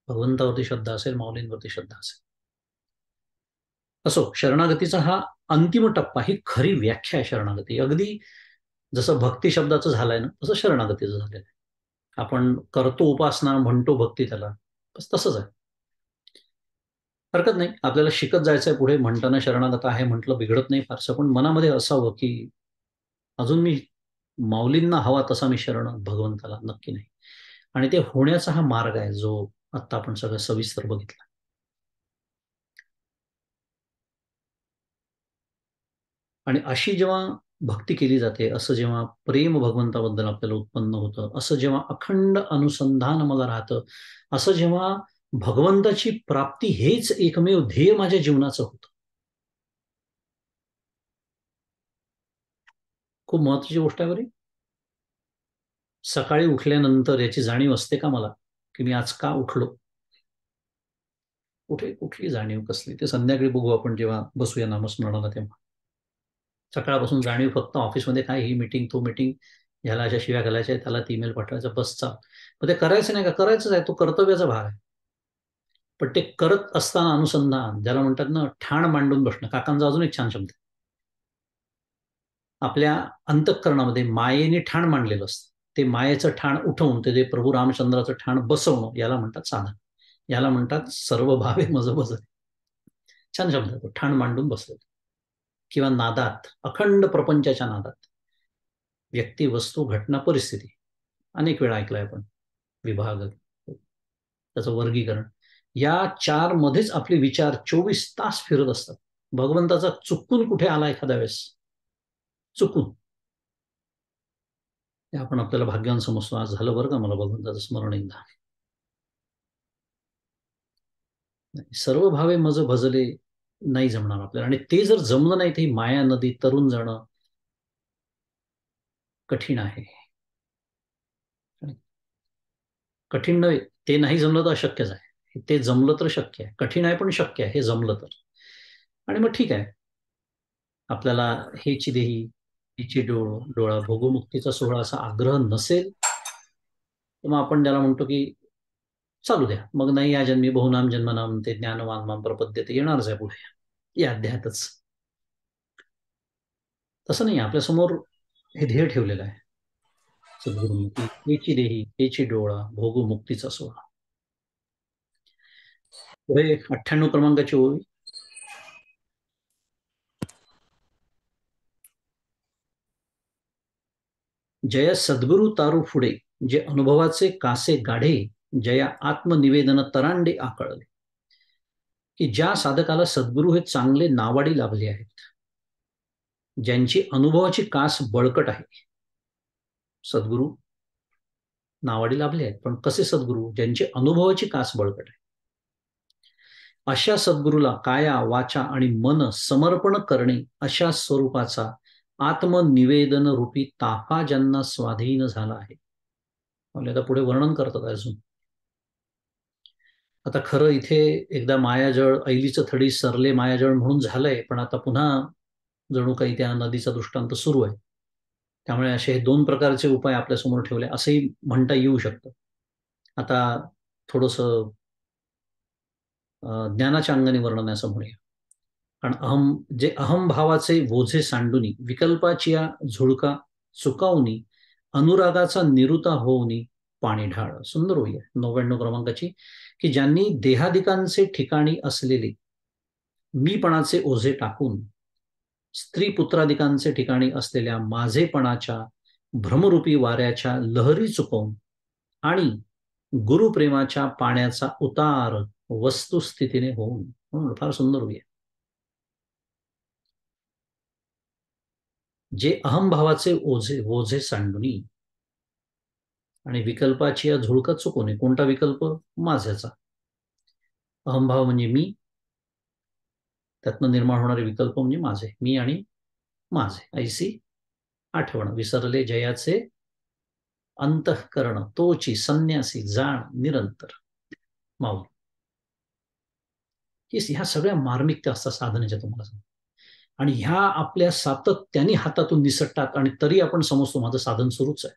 A: भगवंतावरती श्रद्धा असेल, माऊलींवरती श्रद्धा असेल. असो, शरणागतीचा हा अंतिम टप्पा, ही खरी व्याख्या आहे शरणागती. अगदी जसं भक्ती शब्दाचं झालंय ना, तसं शरणागतीचं झालेलं आहे. आपण करतो उपासना, म्हणतो भक्ती त्याला, बस तसंच आहे. हरकत नाही, आपल्याला शिकत जायचंय पुढे. म्हणताना शरणागत आहे म्हटलं बिघडत नाही फारसं, पण मनामध्ये असावं की अजून मी माऊलींना हवा तसा मी शरण भगवंताला नक्की नाही. आणि ते होण्याचा हा मार्ग आहे जो आता आपण सगळं सविस्तर बघितला. आणि अशी जेव्हा भक्ती केली जाते, असं जेव्हा प्रेम भगवंताबद्दल आपल्याला उत्पन्न होतं, असं जेव्हा अखंड अनुसंधान मला राहतं, असं जेव्हा भगवंताची प्राप्ती हेच एकमेव ध्येय माझ्या जीवनाचं होतं. खूप महत्वाची गोष्ट आहे बरी. सकाळी उठल्यानंतर याची जाणीव असते का मला की मी आज का उठलो? कुठे कुठली जाणीव कसली, ते संध्याकाळी बघू आपण जेव्हा बसूया नामस्मरणाला तेव्हा. सकाळपासून जाणीव फक्त ऑफिसमध्ये काय, ही मीटिंग तो मीटिंग, ह्याला अशा शिव्या घालायच्या, त्याला ईमेल पाठवायचा, बसचा. मग ते करायचं नाही का? करायचंच आहे, तो कर्तव्याचा भाग आहे. पण ते करत असताना अनुसंधान, ज्याला म्हणतात ना ठाण मांडून बसणं, काकांचा अजून एक छान शब्द, आपल्या अंतःकरणामध्ये मायेने ठाण मांडलेलं असतं. ते मायेचं ठाण उठवून ते प्रभू रामचंद्राचं ठाण बसवणं, याला म्हणतात साधन. याला म्हणतात सर्व भावे मज भजले. छान शब्द आहे तो, ठाण मांडून बसले. किंवा नादात, अखंड प्रपंचाच्या नादात, व्यक्ती, वस्तू, घटना, परिस्थिती, अनेक वेळा ऐकलंय आपण, विभाग, त्याचं वर्गीकरण, या चार मध्येच आपले विचार 24 तास फिरत असतात. भगवंताचा चुकून कुठे आला एखाद्या वेळेस, चुकून, हे आपण आपल्याला भाग्यवान समजतो. आज झालं बरं का मला भगवंताचं स्मरण एकदा. सर्व भावे मज भजले नाही जमणार आपल्याला, आणि ते जर जमलं नाही, तर माया नदी तरुण जाणं कठीण आहे. कठीण नव्हे, ते नाही जमलं तर अशक्यच आहे. ते जमलं तर शक्य आहे. कठीण आहे पण शक्य आहे, हे जमलं तर. आणि मग ठीक आहे, आपल्याला हेची देही हिची डोळा भोगमुक्तीचा सोहळा असा आग्रह नसेल, तर मग आपण त्याला म्हणतो की चालू द्या, मग नाही या जन्मी बहुनाम जन्मनाम ते ज्ञानवान माम प्रपद्य ते येणारच आहे पुढे या अध्यायातच. तसं नाही, आपल्यासमोर हे ध्येय ठेवलेलं आहे सद्गुरूंनी की हेची देही हेची डोळा भोगमुक्तीचा सोहळा. पुढे 98 क्रमांकाची ओवी. जया सद्गुरु तारू पुढे, जे अनुभवाचे कासे गाढे, जया आत्मनिवेदन तरांडे आकळले. की ज्या साधकाला सद्गुरू हे चांगले नावाडी लाभले आहेत, ज्यांची अनुभवाची कास बळकट आहे. सद्गुरू नावाडी लाभले आहेत, पण कसे सद्गुरू? ज्यांची अनुभवाची कास बळकट आहे. अशा सद्गुरूला काया वाचा आणि मन समर्पण करणे, अशा स्वरूपाचा आत्मनिवेदन रूपी ताफा ज्यांना स्वाधीन झाला आहे. आता पुढे वर्णन करतात अजून. आता खरं इथे एकदा मायाजळ, ऐलीचं थडी सरले मायाजळ म्हणून झालंय, पण आता पुन्हा जणू काही त्या नदीचा दृष्टांत सुरू आहे. त्यामुळे असे हे दोन प्रकारचे उपाय आपल्यासमोर ठेवले असंही म्हणता येऊ शकतं. आता थोडस ज्ञानाच्या अंगाने वर्णन असं म्हणूया. कारण जे अहमभावाचे ओझे सांडुनी, विकल्पाचिया झुळका चुकावनी, अनुरागाचा निरुता होऊनी पाणी ढाळ. सुंदर होईल 99 क्रमांकाची. की ज्यांनी देहादिकांचे ठिकाणी असलेले मीपणाचे ओझे टाकून, स्त्री पुत्रादिकांचे ठिकाणी असलेल्या माझेपणाच्या भ्रमरूपी वाऱ्याच्या लहरी चुकवून आणि गुरुप्रेमाच्या पाण्याचा उतार वस्तुस्थितीने होऊन. फार सुंदर होईल. जे अहमभावाचे ओझे सांडुनी आणि विकल्पाची या झुळका चुकवणे. कोणता विकल्प? माझ्याचा. अहमभाव म्हणजे मी, त्यातनं निर्माण होणारे विकल्प म्हणजे माझे, मी आणि माझे. ऐसी आठवण विसरले जयाचे अंतःकरण, तोची संन्यासी जाण निरंतर. माऊली. ह्या सगळ्या मार्मिकता असतात साधनेच्या, तुम्हाला सांग. आणि ह्या आपल्या सातत्याने हातातून निसटतात आणि तरी आपण समजतो माझं साधन सुरूच आहे.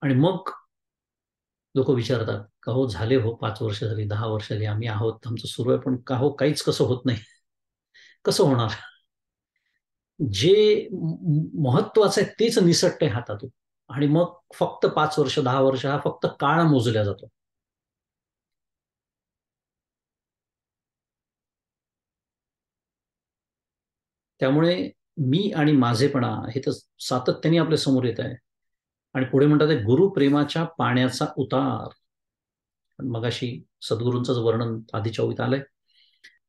A: आणि मग लोक विचारतात का हो झाले, हो 5 वर्ष झाली, 10 वर्ष झाली, आम्ही आहोत, आमचं सुरू आहे, पण का हो काहीच कसं होत नाही? कसं होणार? जे महत्वाचं आहे तेच निसटतंय हातातून. आणि मग फक्त 5 वर्ष 10 वर्ष हा फक्त काळ मोजला जातो. त्यामुळे मी आणि माझेपणा हे तर सातत्याने आपल्या समोर येत आहे. आणि पुढे म्हणतात गुरुप्रेमाच्या पाण्याचा उतार. मगाशी सद्गुरूंचंच वर्णन आधीच्या ओळीत आलंय.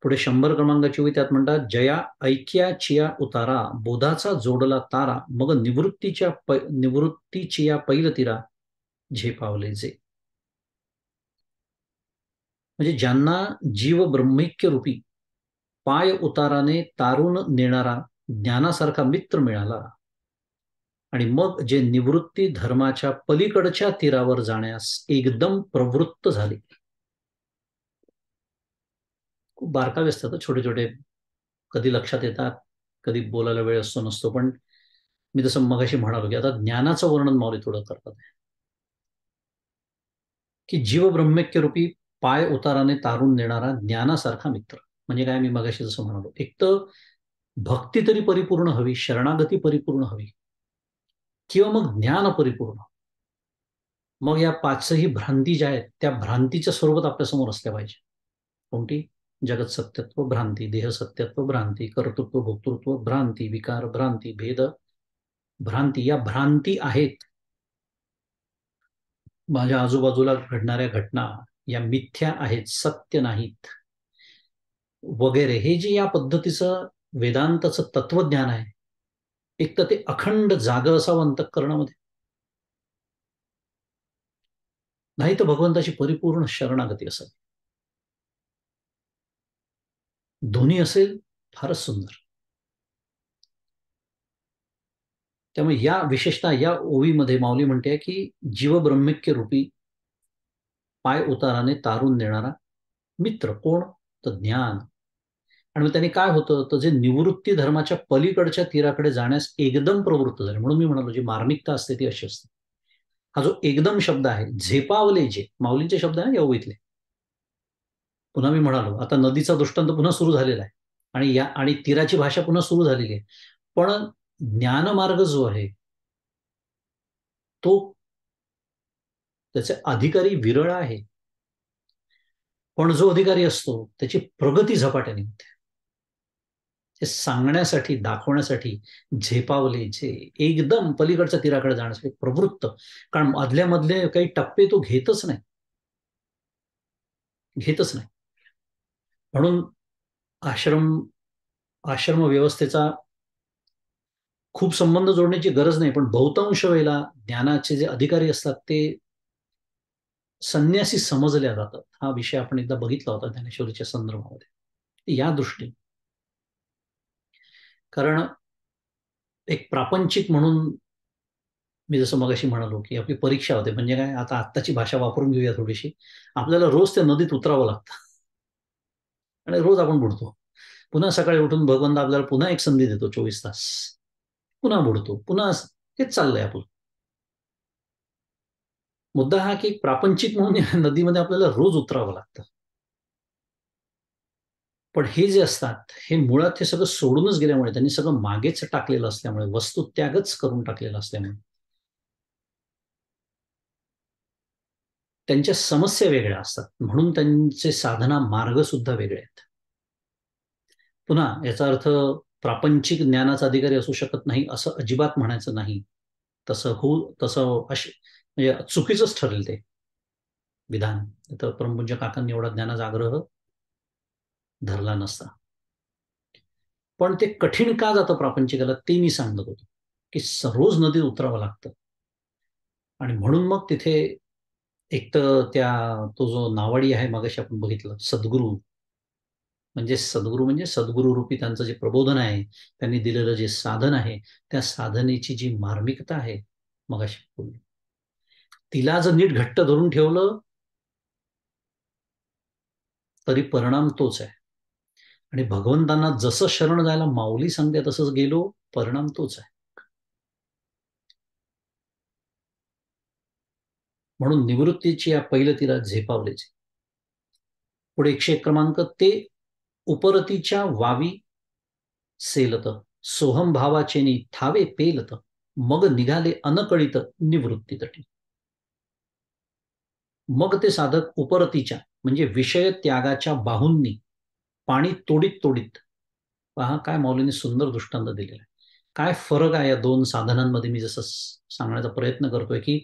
A: पुढे 100 क्रमांकाची ओळी, त्यात म्हणतात जया ऐक्याचिया उतारा, बोधाचा जोडला तारा, मग निवृत्तीचिया पैलतीरा झेपावले जे. म्हणजे ज्यांना जीव ब्रह्मैक्य रूपी पाय उताराने तारून नेणारा ज्ञानासारखा मित्र मिळाला, आणि मग जे निवृत्ती धर्माच्या पलीकडच्या तीरावर जाण्यास एकदम प्रवृत्त झाले. खूप बारकावे असतात छोटे छोटे, कधी लक्षात येतात, कधी बोलायला वेळ असतो नसतो. पण मी जसं मगाशी म्हणालो की आता ज्ञानाचं वर्णन माऊली थोडं करतात. की जीव ब्रह्मैक्य रूपी पाय उताराने तारून नेणारा ज्ञानासारखा मित्र. म्हणजे काय? मी मगाशी जसं म्हणालो, एक तर भक्ती तरी परिपूर्ण हवी, शरणागती परिपूर्ण हवी, किंवा मग ज्ञान परिपूर्ण. मग या 5ही भ्रांती ज्या आहेत त्या भ्रांतीच्या स्वरूपात आपल्यासमोर असल्या पाहिजे. कोणती? जगत सत्यत्व भ्रांती, देह सत्यत्व भ्रांती, कर्तृत्व भोक्तृत्व भ्रांती, विकार भ्रांती, भेद भ्रांती. या भ्रांती आहेत. माझ्या आजूबाजूला घडणाऱ्या घटना या मिथ्या आहेत, सत्य नाहीत वगैरे. हे जे या पद्धतीचं वेदांताचं तत्वज्ञान आहे, एक तर ते अखंड जागं असावं अंतःकरणामध्ये, नाही तर भगवंताची परिपूर्ण शरणागती असावी. दोन्ही असेल फारच सुंदर. त्यामुळे या विशेषतः या ओवीमध्ये माऊली म्हणते की जीवब्रह्मैक्य रूपी पाय उताराने तारून देणारा मित्र कोण? तर ज्ञान. आणि मग त्यांनी काय होतं, तर जे निवृत्ती धर्माच्या पलीकडच्या तीराकडे जाण्यास एकदम प्रवृत्त झाले. म्हणून मी म्हणालो जी मार्मिकता असते ती अशी असते. हा जो एकदम शब्द आहे, झेपावले जे, माऊलींचे शब्द आहे या ओवीतले. पुन्हा मी म्हणालो आता नदीचा दृष्टांत पुन्हा सुरू झालेला आहे, आणि तीराची भाषा पुन्हा सुरू झालेली आहे. पण ज्ञानमार्ग जो आहे तो त्याचे अधिकारी विरळ आहे, पण जो अधिकारी असतो त्याची प्रगती झपाट्याने होते. ते सांगण्यासाठी, दाखवण्यासाठी झेपावले जे एकदम पलीकडच्या तीराकडे जाण्यासाठी प्रवृत्त, कारण मधल्या मधले काही टप्पे तो घेतच नाही, घेतच नाही. म्हणून आश्रम आश्रम व्यवस्थेचा खूप संबंध जोडण्याची गरज नाही, पण बहुतांश वेळेला ज्ञानाचे जे अधिकारी असतात ते संन्यासी समजल्या जातात. हा विषय आपण एकदा बघितला होता ज्ञानेश्वरीच्या संदर्भामध्ये. या दृष्टीने, कारण एक प्रापंचिक म्हणून मी जसं मगाशी म्हणालो की आपली परीक्षा होते, म्हणजे काय, आता आत्ताची भाषा वापरून घेऊया थोडीशी. आपल्याला रोज त्या नदीत उतरावं लागतं आणि रोज आपण बुडतो. पुन्हा सकाळी उठून भगवंत आपल्याला पुन्हा एक संधी देतो, 24 तास, पुन्हा बुडतो, पुन्हा हेच चाललंय आपलं. मुद्दा हा की प्रापंचिक म्हणून या नदीमध्ये आपल्याला रोज उतरावं लागतं. पण हे जे असतात हे मुळात हे सगळं सोडूनच गेल्यामुळे, त्यांनी सगळं मागेच टाकलेलं असल्यामुळे, वस्तू त्यागच करून टाकलेला असल्यामुळे त्यांच्या समस्या वेगळ्या असतात, म्हणून त्यांचे साधना मार्ग सुद्धा वेगळे आहेत. पुन्हा याचा अर्थ प्रापंचिक ज्ञानाचा अधिकारी असू शकत नाही असं अजिबात म्हणायचं नाही. तसं म्हणजे चुकीचंच ठरेल ते विधान. तर परमपूज्य काकांनी एवढा ज्ञानाचा आग्रह धरला नसता. पण ते कठीण का जातं प्रापंचिकाला ते मी सांगत होतो, की रोज नदीत उतरावं लागतं. आणि म्हणून मग तिथे एक तर तो जो नावाडी आहे मगाशी आपण बघितलं, सद्गुरू म्हणजे सद्गुरू रूपी त्यांचं जे प्रबोधन आहे, त्यांनी दिलेलं जे साधन आहे, त्या साधनेची जी मार्मिकता आहे मगाशी बोललो, तिला जर नीट घट्ट धरून ठेवलं तरी परिणाम तोच आहे. आणि भगवंतांना जसं शरण जायला माऊली सांगते तसंच गेलो, परिणाम तोच आहे. म्हणून निवृत्तीची या पहिलं तिला झेपावलेचे. पुढे 101 क्रमांक, ते उपरतीच्या वावी सेलत, सोहम भावाचेनी थावे पेलत, मग निघाले अनकळित निवृत्ती तटी. मग ते साधक उपरतीच्या म्हणजे विषय त्यागाच्या बाहूंनी पाणी तोडीत तोडीत, पहा काय मौलीने सुंदर दृष्टांत दिलेला आहे. काय फरक आहे या दोन साधनांमध्ये, मी जसं सांगण्याचा प्रयत्न करतोय की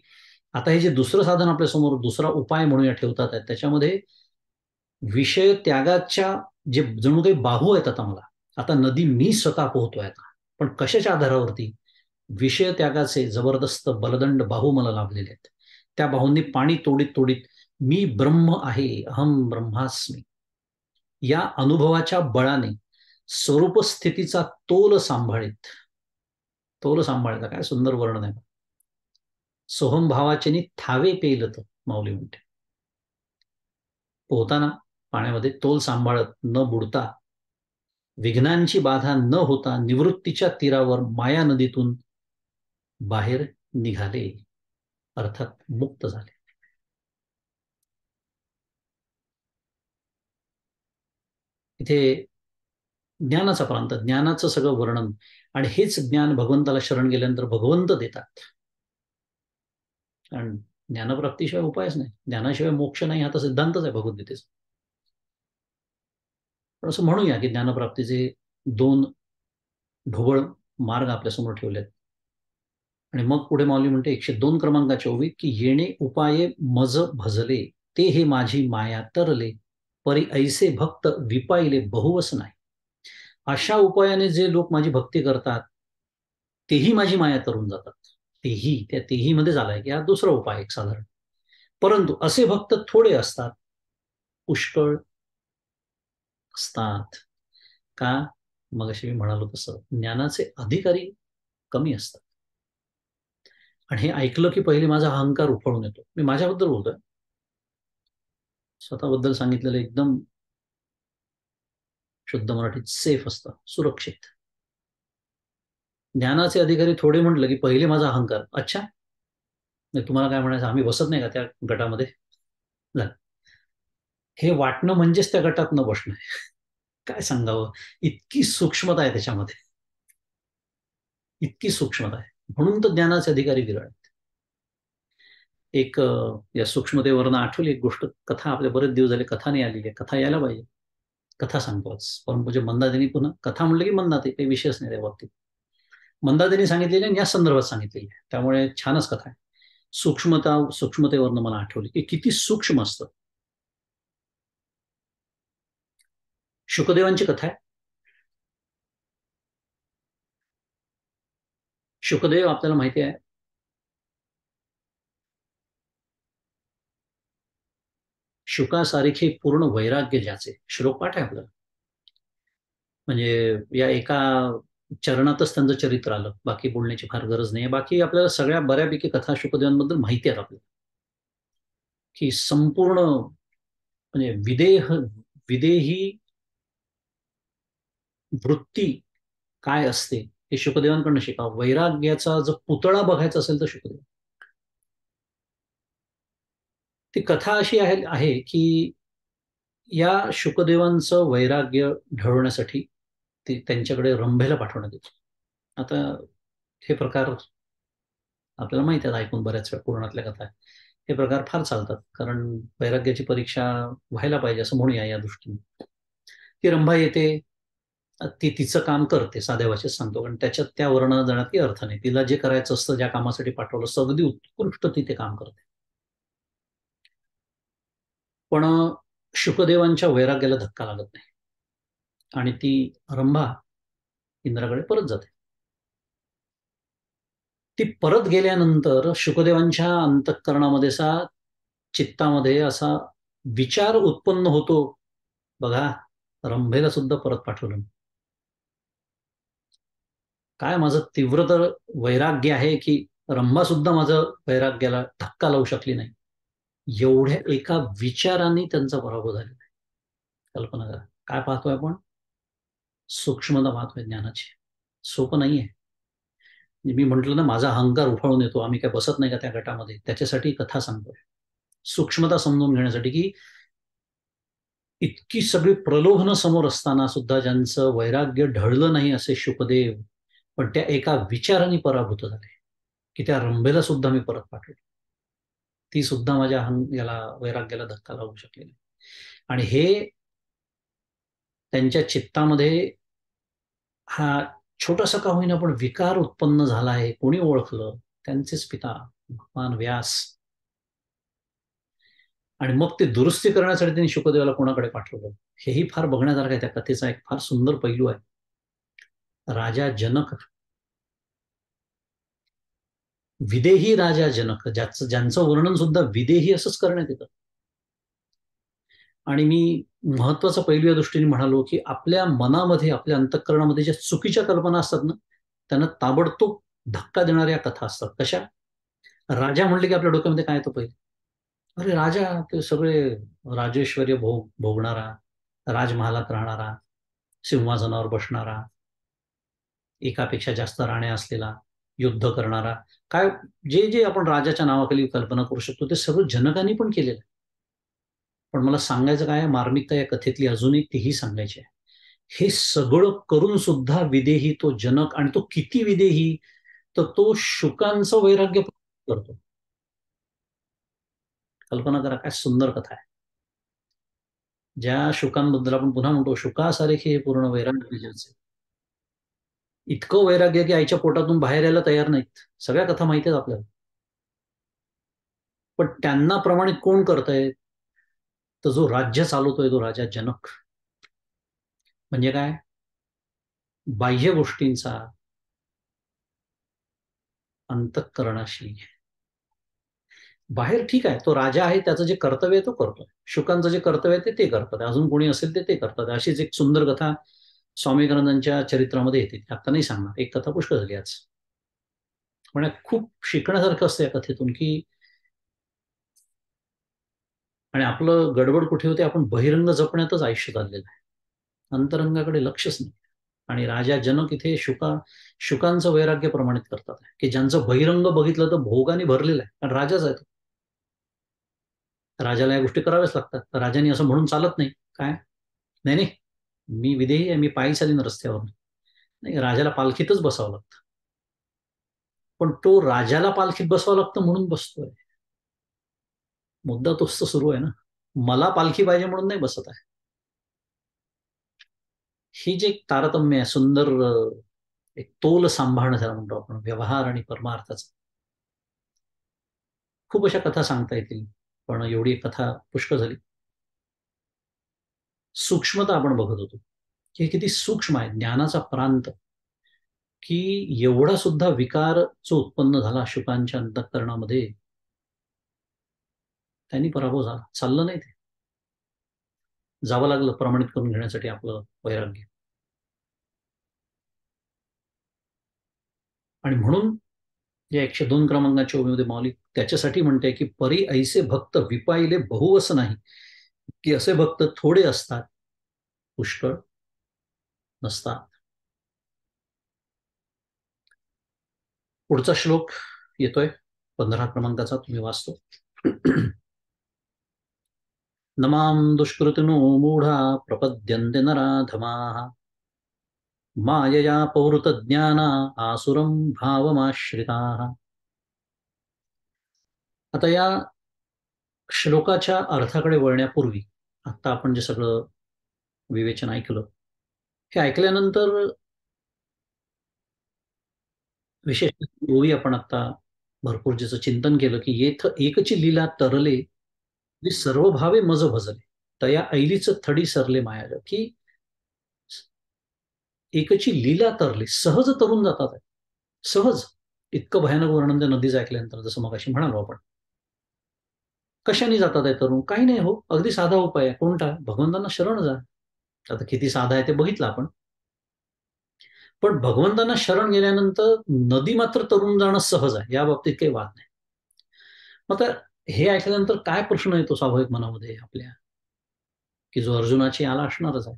A: आता हे जे दुसरं साधन आपल्यासमोर, दुसरा उपाय म्हणूया ठेवतात आहे, त्याच्यामध्ये विषय त्यागाच्या जे जणू काही बाहू आहेत. आता मला, आता नदी मी स्वतः पोहतोय आता, पण कशाच्या आधारावरती? विषय त्यागाचे जबरदस्त बलदंड बाहू मला लाभलेले आहेत. त्या बाहूंनी पाणी तोडीत तोडीत मी ब्रह्म आहे, अहम ब्रह्मास्मी, या अनुभवाच्या बळाने स्वरूप स्थितीचा तोल सांभाळायचा. काय सुंदर वर्णन आहे. सोहम भावाचे थावे पेलत, माऊली म्हणते, पोहताना पाण्यामध्ये तोल सांभाळत न बुडता, विघ्नांची बाधा न होता निवृत्तीच्या तीरावर माया नदीतून बाहेर निघाले, अर्थात मुक्त झाले. इथे ज्ञानाचा प्रांत, ज्ञानाचं सगळं वर्णन, आणि हेच ज्ञान भगवंताला शरण गेल्यानंतर भगवंत देतात. कारण ज्ञानप्राप्तीशिवाय उपायच नाही, ज्ञानाशिवाय मोक्ष नाही, हा तर सिद्धांतच आहे भगवद्गीतेचा. पण असं म्हणूया की ज्ञानप्राप्तीचे दोन ढोबळ मार्ग आपल्यासमोर ठेवलेत. आणि मग पुढे माऊली म्हणते 102 क्रमांकाच्या ओवीत की येणे उपाये मज भजले, ते हे माझी माया तरले, परी ऐसे भक्त विपाईले बहुवस नाही. अशा उपायाने जे लोक माझी भक्ती करतात तेही माझी माया करून जातात. तेही मध्ये झालाय की हा दुसरा उपाय एक साधारण. परंतु असे भक्त थोडे असतात, पुष्कळ असतात. का? मग अशी मी म्हणालो तसं ज्ञानाचे अधिकारी कमी असतात. आणि हे ऐकलं की पहिले माझा अहंकार उफळून येतो. मी माझ्याबद्दल बोलतोय, स्वतःबद्दल सांगितलेलं एकदम शुद्ध मराठीत सेफ असतं, सुरक्षित. ज्ञानाचे अधिकारी थोडे म्हटलं की पहिले माझा अहंकार, अच्छा तुम्हाला काय म्हणायचं, आम्ही बसत नाही का त्या गटामध्ये? हे वाटणं म्हणजेच त्या गटात न बसणं. काय सांगावं, इतकी सूक्ष्मता आहे त्याच्यामध्ये, इतकी सूक्ष्मता आहे. म्हणून तर ज्ञानाचे अधिकारी विरळ आहेत. एक या सूक्ष्मतेवरनं आठवली एक गोष्ट, कथा आपल्या बरेच दिवस झाले कथा नाही आलेली आहे, कथा यायला पाहिजे. कथा सांगतो आज. पण म्हणजे मंदादेवी पुन्हा कथा म्हटलं की मंदाते काही विषयच नाही त्या बाबतीत. मंदादेवी सांगितलेली आणि या संदर्भात सांगितलेली आहे, त्यामुळे छानच कथा आहे. सूक्ष्मतेवरनं मला आठवली की किती सूक्ष्म असतं. शुकदेवांची कथा आहे. शुकदेव आपल्याला माहिती आहे, शुकासारखे पूर्ण वैराग्य ज्याचे, श्लोक पाठ आहे आपल्याला. म्हणजे या एका चरणातच त्यांचं चरित्र आलं, बाकी बोलण्याची फार गरज नाही. बाकी आपल्याला सगळ्या बऱ्यापैकी कथा शुकदेवांबद्दल माहिती आहेत आपल्याला, की संपूर्ण म्हणजे विदेही वृत्ती काय असते हे शुकदेवांकडनं शिकावं. वैराग्याचा जर पुतळा बघायचा असेल तर शुकदेव. ती कथा अशी आहे की या शुकदेवांचं वैराग्य ढळवण्यासाठी त्यांच्याकडे रंभेला पाठवण्यात येतो. आता हे प्रकार आपल्याला माहिती आहेत, ऐकून बऱ्याच वेळा पुराणातल्या कथा आहे. हे प्रकार फार चालतात, कारण वैराग्याची परीक्षा व्हायला पाहिजे असं म्हणूया या दृष्टीने. ती रंभा येते, ती तिचं काम करते, साध्या भाषेत सांगतो, कारण त्याच्यात त्या वर्णनात जाण्यात काही अर्थ नाही. तिला जे करायचं असतं, ज्या कामासाठी पाठवलं असतं, अगदी उत्कृष्ट ती ते काम करते. पण शुकदेवांच्या वैराग्याला धक्का लागत नाही आणि ती रंभा इंद्राकडे परत जाते. ती परत गेल्यानंतर शुकदेवांच्या अंतःकरणामध्ये चित्तामध्ये असा विचार उत्पन्न होतो, बघा, रंभेला सुद्धा परत पाठवलं. काय माझं तीव्रतर वैराग्य आहे की रंभा सुद्धा माझं वैराग्याला धक्का लावू शकली नाही. एवढ्या एका विचाराने त्यांचा पराभव झालेला आहे. कल्पना करा, काय पाहतोय आपण? सूक्ष्मता पाहतोय ज्ञानाची. सोपं नाहीये. मी म्हंटल ना, माझा अहंकार उफाळून येतो, आम्ही काय बसत नाही का त्या गटामध्ये, त्याच्यासाठी कथा सांगतोय. सूक्ष्मता समजून घेण्यासाठी, की इतकी सगळी प्रलोभनं समोर असताना सुद्धा ज्यांचं वैराग्य ढळलं नाही असे शुकदेव, पण त्या एका विचाराने पराभूत झाले, की त्या रंभेला सुद्धा मी परत पाठवलं. ती सुद्धा माझ्या याला वैराग्याला धक्का लावू शकले नाही. आणि हे त्यांच्या चित्तामध्ये हा छोटासा का होईना पण विकार उत्पन्न झाला आहे, कोणी ओळखलं? त्यांचेच पिता भगवान व्यास. आणि मग ते दुरुस्ती करण्यासाठी त्यांनी शुकदेवाला कोणाकडे पाठवलं, हेही फार बघण्यासारखं आहे. त्या कथेचा एक फार सुंदर पैलू आहे. राजा जनक, विदेही राजा जनक, ज्यांचं वर्णन सुद्धा विदेही असंच करण्यात येतं. आणि मी महत्वाचा पैलू या दृष्टीने म्हणालो, की आपल्या मनामध्ये, आपल्या अंतःकरणामध्ये ज्या चुकीच्या कल्पना असतात ना, त्यांना ताबडतोब धक्का देणाऱ्या कथा असतात. कशा? राजा म्हणले की आपल्या डोक्यामध्ये काय येतं पहिले? अरे राजा, ते सगळे राजेश्वर्य भोगणारा, राजमहालात राहणारा, सिंहासनावर बसणारा, एकापेक्षा जास्त राण्या असलेला, युद्ध करणारा, काय जे जे आपण राजाच्या नावाखाली कल्पना करू शकतो ते सगळं जनकांनी पण केलेलं. पण मला सांगायचं काय आहे, मार्मिकता या कथेतली अजूनही तीही सांगायची आहे. हे सगळं करून सुद्धा विदेही तो जनक, आणि तो किती विदेही, तर तो शुकांचं वैराग्य करतो. कल्पना करा, काय सुंदर कथा आहे. ज्या शुकांबद्दल आपण पुन्हा म्हणतो, शुकासारखे हे पूर्ण वैराग्य ज्याचे, इतकं वैराग्य की आईच्या पोटातून बाहेर यायला तयार नाहीत. सगळ्या कथा माहिती आहेत आपल्याला. पण त्यांना प्रमाणित कोण करतंय? तर जो राज्य चालवतोय तो राजा जनक. म्हणजे काय? बाह्य गोष्टींचा अंतःकरणाशी, बाहेर ठीक आहे, तो राजा आहे, त्याचं जे कर्तव्य आहे तो करतोय. शुकांचं जे कर्तव्य आहे ते करतात. अजून कोणी असेल ते करतात. अशीच एक सुंदर कथा स्वामी विवेकानंदांच्या चरित्रामध्ये येते. आता नाही सांगणार, एक कथा पुष्कळ झाली आज. पण खूप शिकण्यासारखं असतं या कथेतून, की आणि आपलं गडबड कुठे होते, आपण बहिरंग जपण्यातच आयुष्य चाललेलं आहे, अंतरंगाकडे लक्षच नाही. आणि राजा जनक इथे शुकांचं वैराग्य प्रमाणित करतात, की ज्यांचं बहिरंग बघितलं तर भोगाने भरलेलं आहे, कारण राजाच आहे तो. राजाला या गोष्टी कराव्याच लागतात. तर राजाने असं म्हणून चालत नाही. काय? नाही नाही, मी विदेही आहे, मी पायी चालीन रस्त्यावर. नाही, राजाला पालखीतच बसावं लागतं. पण तो राजाला पालखीत बसावं लागतं म्हणून बसतोय. मुद्दा तोच तर सुरू आहे ना. मला पालखी पाहिजे म्हणून नाही बसत आहे. ही जी एक तारतम्य आहे, सुंदर एक तोल सांभाळणं ज्याला म्हणतो आपण, व्यवहार आणि परमार्थाचा. खूप अशा कथा सांगता येतील, पण एवढी कथा पुष्कळ झाली. सूक्ष्मता आपण बघत होतो की किती सूक्ष्म आहे ज्ञानाचा प्रांत, की एवढा सुद्धा विकार जो उत्पन्न झाला शुकांच्या अंतःकरणामध्ये, त्यांनी पराभव झाला, चाललं नाही ते. जावं लागलं प्रमाणित करून घेण्यासाठी आपलं वैराग्य. आणि म्हणून या 102 क्रमांकाच्या ओवीमध्ये माऊली त्याच्यासाठी म्हणते की परी ऐसे भक्त विपाईले बहुवस नाही, की असे भक्त थोडे असतात, पुष्कळ नसतात. पुढचा श्लोक येतोय 15 क्रमांकाचा, तुम्ही वाचतो. नमाम दुष्कृतिनो मूढा प्रपद्यन्ते नराधमाः मायया पौरुतज्ञाना आसुरं भावमाश्रिताः. आता या श्लोकाच्या अर्थाकडे वळण्यापूर्वी आता आपण जे सगळं विवेचन ऐकलं, हे ऐकल्यानंतर विशेष ओवी आपण आता भरपूर ज्याचं चिंतन केलं, की येथ एकची लीला तरले, जी सर्व भावे मज भजले, तया ऐलीच थडी सरले मायाज, की एकची लीला तरले, सहज तरून जातात आहे. सहज. इतकं भयानक वर्णन त्या नदीचं ऐकल्यानंतर, जसं मग अशी म्हणालो आपण. कशाने जातात आहे तरुण? काही नाही हो, अगदी साधा उपाय आहे. कोणता? भगवंतांना शरण जा. आता किती साधा आहे ते बघितलं आपण. पण भगवंतांना शरण गेल्यानंतर नदी मात्र तरुण जाणं सहज आहे, या बाबतीत काही वाद नाही. मग आता हे ऐकल्यानंतर काय प्रश्न येतो स्वाभाविक मनामध्ये आपल्या, की जो अर्जुनाची आला असणारच आहे,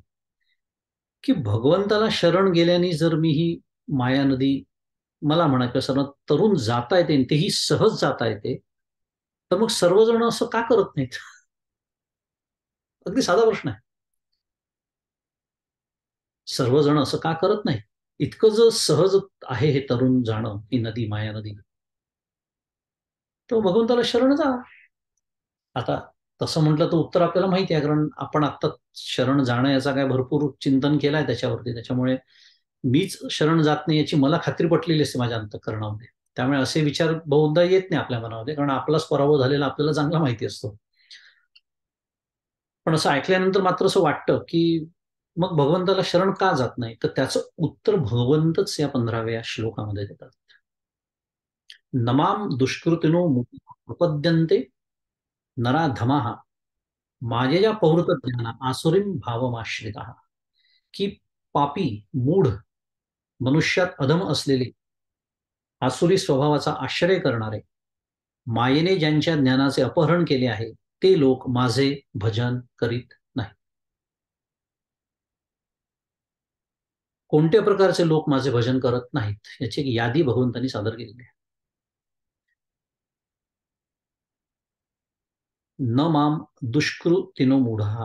A: की भगवंताला शरण गेल्याने जर मी ही माया नदी, मला म्हणा किंवा सर्व तरुण जाता येते, तेही सहज जाता येते, तर मग सर्वजण असं का करत नाहीत? अगदी साधा प्रश्न आहे. सर्वजण असं का करत नाही? इतकं जर सहज आहे हे तरुण जाणं, ही नदी, माया नदी, तर भगवंताला शरण जा. आता तसं म्हटलं तर उत्तर आपल्याला माहिती आहे, कारण आपण आत्ता शरण जाणं याचा काय भरपूर चिंतन केलंय त्याच्यावरती. त्याच्यामुळे मीच शरण जात नाही याची मला खात्री पटलेली असते माझ्या अंतःकरणामध्ये. त्यामुळे असे विचार बहुधा येत नाही आपल्या मनामध्ये, कारण आपलाच पराभव झालेला आपल्याला चांगला माहिती असतो. पण असं ऐकल्यानंतर मात्र असं वाटतं, की मग भगवंताला शरण का जात नाही? तर त्याचं उत्तर भगवंतच या 15व्या श्लोकामध्ये देतात. नमाम दुष्कृतिनो उपपद्यन्ते नराधमाः मायया पौरुत ज्ञाना आसुरीम भावमाश्रिता, की पापी, मूढ, मनुष्यात अधम असलेले, आसुरी स्वभावाचा आश्रय करणारे, मायेने ज्यांच्या ज्ञानाचे अपहरण केले आहे, ते लोक माझे भजन करीत नाही. कोणत्या प्रकारचे लोक माझे भजन करत नाहीत याची एक यादी भगवंतांनी सादर केलेली आहे. न माम दुष्कृतिनो मूढा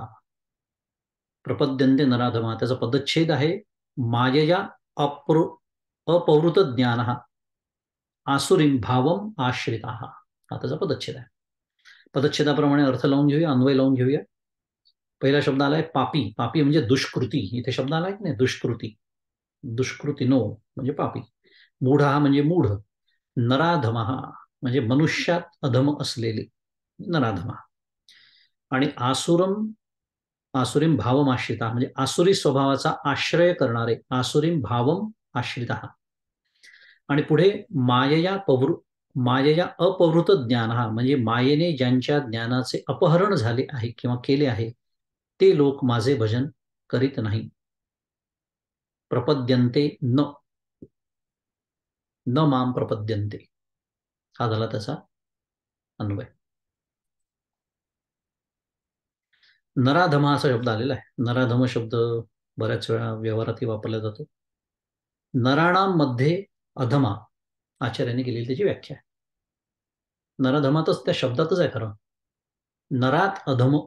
A: प्रपद्यन्ते नराधमा, त्याचा पदच्छेद आहे मायया अपौरुत ज्ञान आसुरीम भावम आश्रिता, हा त्याचा पदच्छेद आहे. पदच्छेदाप्रमाणे अर्थ लावून घेऊया, अन्वय लावून घेऊया. पहिला शब्द आलाय पापी. पापी म्हणजे दुष्कृती. इथे शब्द आलाय की नाही, दुष्कृती. दुष्कृतीनो म्हणजे पापी. मूढ हा म्हणजे मूढ. नराधम म्हणजे मनुष्यात अधम असलेले, नराधम. आणि आसुरीम भावम आश्रिता म्हणजे आसुरी स्वभावाचा आश्रय करणारे, आसुरीम भावम आश्रिता. आणि पुढे मायया अपवृत ज्ञान म्हणजे मायेने ज्यांच्या ज्ञानाचे अपहरण झाले आहे किंवा केले आहे, ते लोक माझे भजन करीत नाही. प्रपद्यन्ते न न माम प्रपद्यन्ते, हा झाला त्याचा अन्वय. नराधम असा शब्द आलेला आहे. नराधम शब्द बऱ्याच वेळा व्यवहारातही वापरला जातो. नराणामध्ये अधमा, आचार्यांनी केलेली त्याची व्याख्या आहे. नराधमातच, त्या शब्दातच आहे खरं. नरात अधम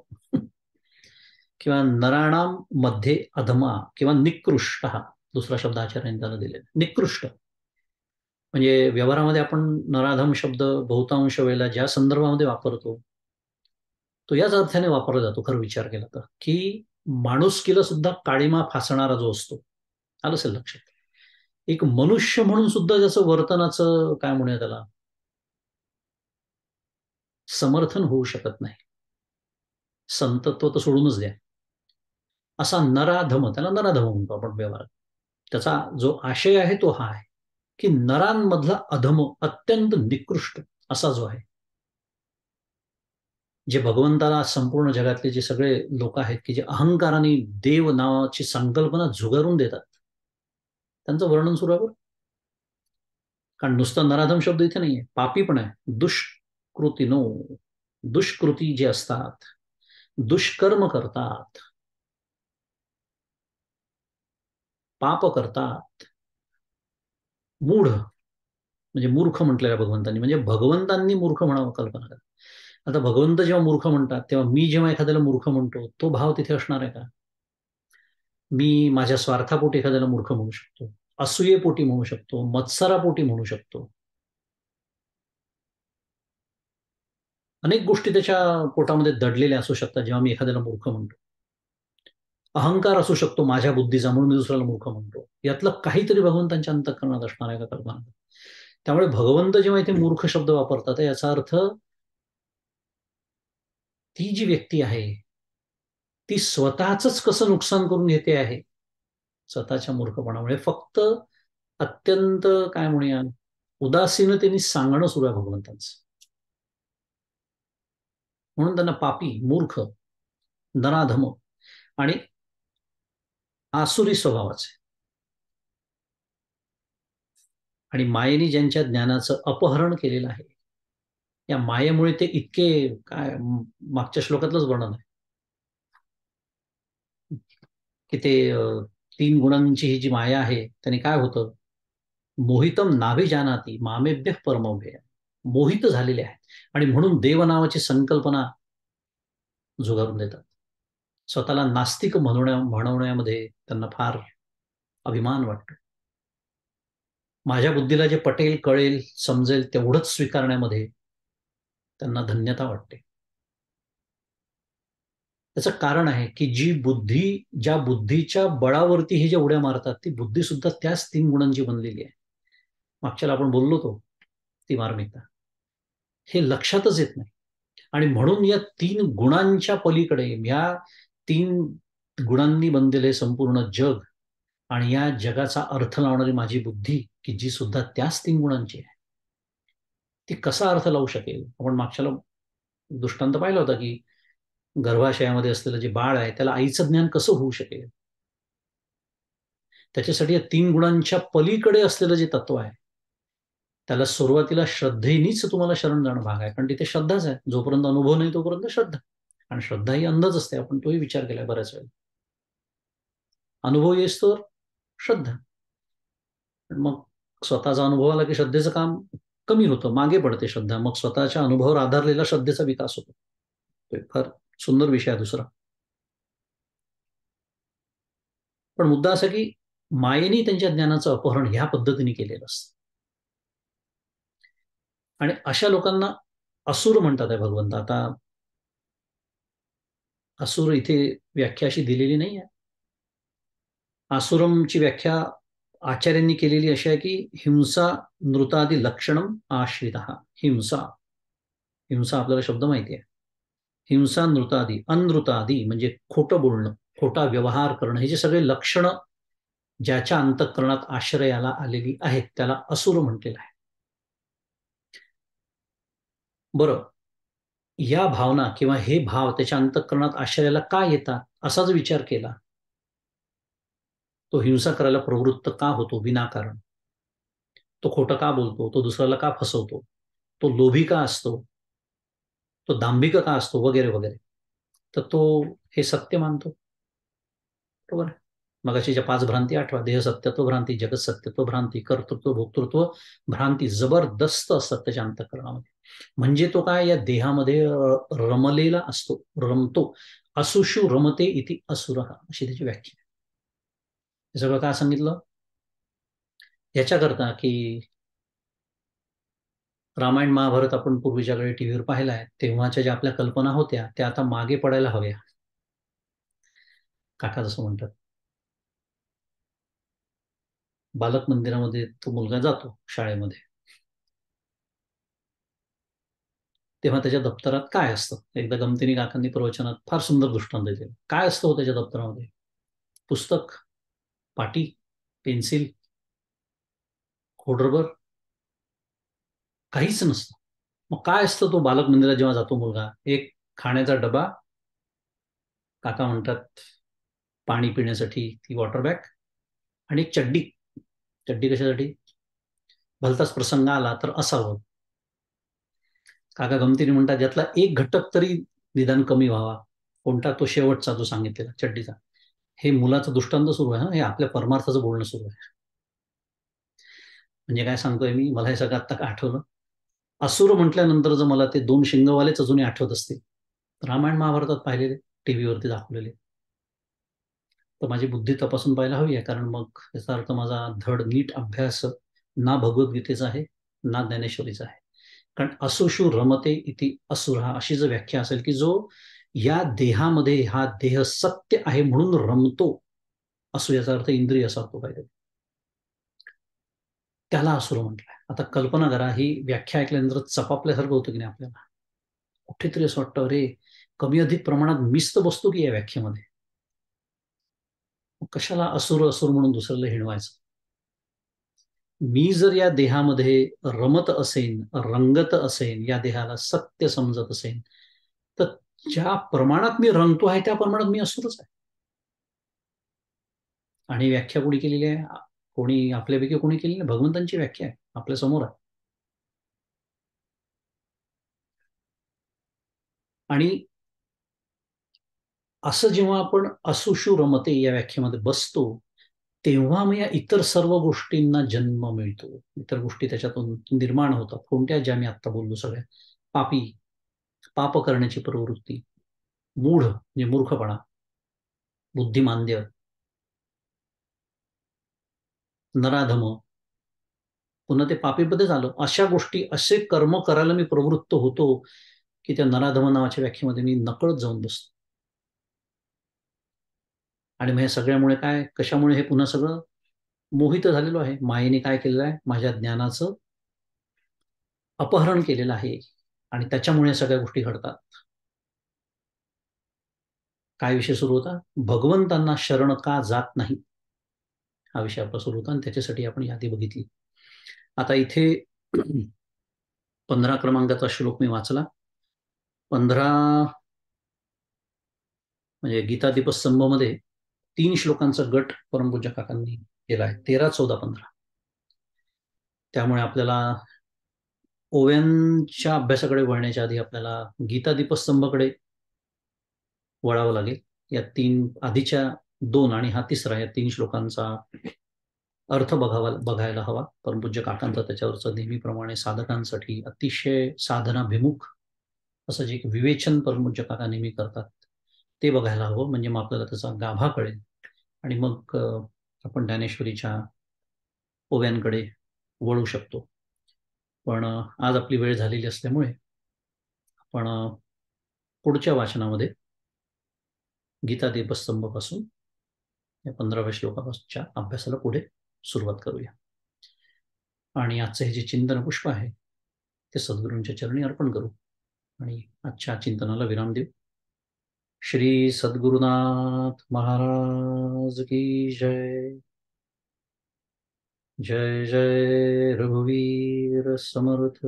A: किंवा नराणाम मध्ये अधमा किंवा निकृष्ट, हा दुसरा शब्द आचार्यांनी त्याला दिलेला. निकृष्ट म्हणजे व्यवहारामध्ये आपण नराधम शब्द बहुतांश वेळेला ज्या संदर्भामध्ये वापरतो, तो याच अर्थाने वापरला जातो खरं विचार केला तर, की माणुसकीला सुद्धा काळीमा फासणारा जो असतो, आलं असेल लक्षात, एक मनुष्य म्हणून सुद्धा ज्याचं वर्तनाचं काय म्हणूया त्याला समर्थन होऊ शकत नाही, संतत्व तर सोडूनच द्या, असा नराधम, त्याला नराधम म्हणतो आपण व्यवहारात. त्याचा जो आशय आहे तो हा आहे की नरांमधला अधम अत्यंत निकृष्ट असा जो आहे, जे भगवंताला संपूर्ण जगातले जे सगळे लोक आहेत की जे अहंकाराने देव नावाची संकल्पना झुगारून देतात, त्यांचं वर्णन सुरू आहे. कारण नुसतं नराधम शब्द इथे नाहीये, पापी पण आहे. दुष्कृतीनो, दुष्कृती जे असतात, दुष्कर्म करतात, पाप करतात, मूढ म्हणजे मूर्ख म्हटलेलं भगवंतांनी, म्हणजे भगवंतांनी मूर्ख म्हणावं कल्पना करा. आता भगवंत जेव्हा मूर्ख म्हणतात तेव्हा मी जेव्हा एखाद्याला मूर्ख म्हणतो तो भाव तिथे असणार आहे का? मी माझ्या स्वार्थापोटी एखाद्याला मूर्ख म्हणू शकतो, असूयेपोटी म्हणू शकतो, मत्सरापोटी म्हणू शकतो, अनेक गोष्टी त्याच्या पोटामध्ये दडलेल्या असू शकतात जेव्हा मी एखाद्याला मूर्ख म्हणतो. अहंकार असू शकतो माझ्या बुद्धीचा म्हणून मी दुसऱ्याला मूर्ख म्हणतो. यातलं काहीतरी भगवंतांच्या अंतःकरणात असणार आहे का कल्पना? त्यामुळे भगवंत जेव्हा इथे मूर्ख शब्द वापरतात याचा अर्थ ती जी व्यक्ती आहे ती स्वतःच कसं नुकसान करून घेते आहे स्वतःच्या मूर्खपणामुळे. फक्त अत्यंत काय म्हणूया उदासीनतेने सांगणं सुरू आहे भगवंतांचं. म्हणून त्यांना पापी, मूर्ख, नराधम आणि आसुरी स्वभावाचे, आणि मायेने ज्यांच्या ज्ञानाचं अपहरण केलेलं आहे, या मायेमुळे ते इतके काय, मागच्या श्लोकातलंच वर्णन आहे की ते तीन गुणांची ही जी माया आहे त्याने काय होतं, मोहितम नाभी जानाती मामेभ्य परमभ्य, मोहित झालेले आहेत आणि म्हणून देव नावाची संकल्पना झुगारून देतात. स्वतःला नास्तिक म्हणवण्यामध्ये त्यांना फार अभिमान वाटतो. माझ्या बुद्धीला जे पटेल, कळेल, समजेल तेवढंच स्वीकारण्यामध्ये त्यांना धन्यता वाटते. त्याचं कारण आहे की जी बुद्धी, ज्या बुद्धीच्या बळावरती हे जे उड्या मारतात ती बुद्धी सुद्धा त्याच तीन गुणांची बनलेली आहे. मागच्याला आपण बोललो तो ती मार्मिकता, हे लक्षातच येत नाही. आणि म्हणून या तीन गुणांच्या पलीकडे, या तीन गुणांनी बनलेले संपूर्ण जग आणि या जगाचा अर्थ लावणारी माझी बुद्धी की जी सुद्धा त्याच तीन गुणांची आहे, ती कसा अर्थ लावू शकेल? आपण मागच्याला दृष्टांत पाहिला होता की गर्भाशयामध्ये असलेलं जे बाळ आहे त्याला आईचं ज्ञान कसं होऊ शकेल? त्याच्यासाठी या तीन गुणांच्या पलीकडे असलेलं जे तत्व आहे त्याला सुरुवातीला श्रद्धेनीच तुम्हाला शरण जाणं भाग आहे. कारण तिथे श्रद्धाच आहे, जोपर्यंत अनुभव नाही तोपर्यंत श्रद्धा. आणि श्रद्धा ही अंधच असते, आपण तोही विचार केलाय बऱ्याच वेळा. अनुभव येस तर श्रद्धा, मग स्वतःचा अनुभव आला की श्रद्धेचं काम कमी होतं, मागे पडते श्रद्धा, मग स्वतःच्या अनुभवावर आधारलेला श्रद्धेचा विकास होतो. तो एक फार सुंदर विषय आहे दुसरा. पण मुद्दा असा की मायेने त्यांच्या ज्ञानाचं अपहरण ह्या पद्धतीने केलेलं असतं आणि अशा लोकांना असुर म्हणतात आहे भगवंत. आता असुर इथे व्याख्या अशी दिलेली नाही आहे. आसुरमची व्याख्या आचार्यांनी केलेली अशी आहे की हिंसा नृतादी लक्षणम आश्रित. हिंसा, हिंसा आपल्याला शब्द माहिती आहे. हिंसा नृतादी, अनृतादी म्हणजे खोटं बोलणं, खोटा व्यवहार करणं, हे जे सगळे लक्षणं ज्याच्या अंतःकरणात आश्रयाला आलेली आहेत त्याला असुर म्हटलेलं आहे. बरं, या भावना किंवा हे भाव त्याच्या अंतःकरणात आश्रयाला का येतात असा जर विचार केला, तो हिंसा करायला प्रवृत्त का होतो विनाकारण? तो खोटं का बोलतो? तो दुसऱ्याला का फसवतो? तो लोभी का असतो? तो दांभिक का असतो? वगैरे वगैरे. तर तो हे सत्य मानतो, बरोबर. मग अशी ज्या पाच भ्रांती आठवा: देह सत्यत्व भ्रांती, जगत सत्यत्व भ्रांती, कर्तृत्व भोक्तृत्व भ्रांती जबरदस्त असतात त्याच्या अंतःकरणामध्ये. म्हणजे तो काय या देहामध्ये रमलेला असतो, रमतो. असुषु रमते इति असुर, अशी त्याची व्याख्या. हे सगळं काय सांगितलं? याच्याकरता की रामायण महाभारत आपण पूर्वीच्या काळी टीव्हीवर पाहिला आहे, तेव्हाच्या ज्या आपल्या कल्पना होत्या त्या आता मागे पडायला हव्या. काका जसं म्हणतात, बालक मंदिरामध्ये तो मुलगा जातो शाळेमध्ये, तेव्हा त्याच्या दप्तरात काय असतं? एकदा गमतीने काकांनी प्रवचनात फार सुंदर दृष्टांत दिले. काय असतं हो त्याच्या दप्तरामध्ये? पुस्तक, पाटी, पेन्सिल, खोडरबर, काहीच नसतं. मग काय असतं? तो बालक मंदिरात जेव्हा जातो मुलगा, एक खाण्याचा डबा, काका म्हणतात पाणी पिण्यासाठी ती वॉटर बॅग, आणि एक चड्डी. चड्डी कशासाठी? भलताच प्रसंग आला तर असावं. काका गमतीने म्हणतात यातला एक घटक तरी निदान कमी व्हावा. कोणता? तो शेवटचा जो सांगितलेला चड्डीचा. हे मुलाचं दृष्टांत सुरू आहे, हे आपल्या परमार्थाचं बोलणं सुरू आहे. म्हणजे काय सांगतोय मी, मला हे सगळं आत्ता आठवलं. असुर म्हटल्यानंतर जर मला ते दोन शिंगवालेच अजूनही आठवत असते, रामायण महाभारतात पाहिलेले, टीव्हीवरती दाखवलेले, तर माझी बुद्धी तपासून पाहायला हवी आहे. कारण मग याचा अर्थ माझा धड नीट अभ्यास ना भगवद्गीतेचा आहे ना ज्ञानेश्वरीचा आहे. कारण असुषु रमते इति असुर, अशी जर व्याख्या असेल की जो या देहामध्ये, हा देह सत्य आहे म्हणून रमतो, असू याचा अर्थ इंद्रिय असा होतो पाहिजे, त्याला असुर म्हटलंय. आता कल्पना करा, ही व्याख्या ऐकल्यानंतर चपापल्यासारखं होतं की नाही आपल्याला? कुठेतरी असं वाटतं, अरे कमी अधिक प्रमाणात मिस्त बसतो की या व्याख्येमध्ये. कशाला असुर असुर म्हणून दुसऱ्याला हिणवायचं? मी जर या देहामध्ये रमत असेन, रंगत असेन, या देहाला सत्य समजत असेन, तर ज्या प्रमाणात मी रंगतो आहे त्या प्रमाणात मी असुरच आहे. आणि व्याख्या कोणी केलेली आहे? कोणी आपल्यापैकी कोणी केलेली नाही, भगवंतांची व्याख्या आहे, आपल्या समोर आहे. आणि असं जेव्हा आपण असुषु रमते या व्याख्येमध्ये बसतो, तेव्हा मग या इतर सर्व गोष्टींना जन्म मिळतो. इतर गोष्टी त्याच्यातून निर्माण होतात. कोणत्या? ज्या मी आत्ता बोललो सगळ्या. पापी, पाप करण्याची प्रवृत्ती, मूढ म्हणजे मूर्खपणा, बुद्धिमांद्य, नराधम, पुन्हा ते पापीमध्ये झालं. अशा गोष्टी, असे कर्म करायला मी प्रवृत्त होतो की त्या नराधम नावाच्या व्याख्येमध्ये मी नकळत जाऊन बसतो. आणि मग या सगळ्यामुळे काय, कशामुळे हे पुन्हा सगळं? मोहित झालेलो आहे. मायेने काय केलेलं आहे? माझ्या ज्ञानाचं अपहरण केलेलं आहे. आणि त्याच्यामुळे सगळ्या गोष्टी घडतात. काय विषय सुरू होता? भगवंतांना शरण का जात नाही, हा विषय आपला सुरू होता. आणि त्याच्यासाठी आपण यादी बघितली. आता इथे 15 क्रमांकाचा श्लोक मी वाचला. 15 म्हणजे गीता दीपस्तंभ मध्ये 3 श्लोकांचा गट परमपूज्य काकांनी केला आहे. 13, 14, 15. त्यामुळे आपल्याला ओव्यांच्या अभ्यासाकडे वळण्याच्या आधी आपल्याला गीता दीपस्तंभकडे वळावं लागेल. या 3 आधीच्या 2 आणि हा तिसरा, या 3 श्लोकांचा अर्थ बघायला हवा. परमपूज्य काकांचा त्याच्यावरचं नेहमीप्रमाणे साधकांसाठी अतिशय साधनाभिमुख असं जे एक विवेचन परमपूज्य काका नेहमी करतात, ते बघायला हवं. म्हणजे मग आपल्याला त्याचा गाभा कळेल. आणि मग आपण ज्ञानेश्वरीच्या ओव्यांकडे वळू शकतो. पण आज आपली वेळ झालेली असल्यामुळे आपण पुढच्या वाचनामध्ये गीता दीपस्तंभपासून या 15व्या श्लोकापासूनच्या अभ्यासाला पुढे सुरुवात करूया. आणि आजचं हे जे चिंतन पुष्प आहे ते सद्गुरूंच्या चरणी अर्पण करू आणि आजच्या चिंतनाला विराम देऊ. श्री सद्गुरुनाथ महाराज की जय. जय जय रघुवीर समर्थ.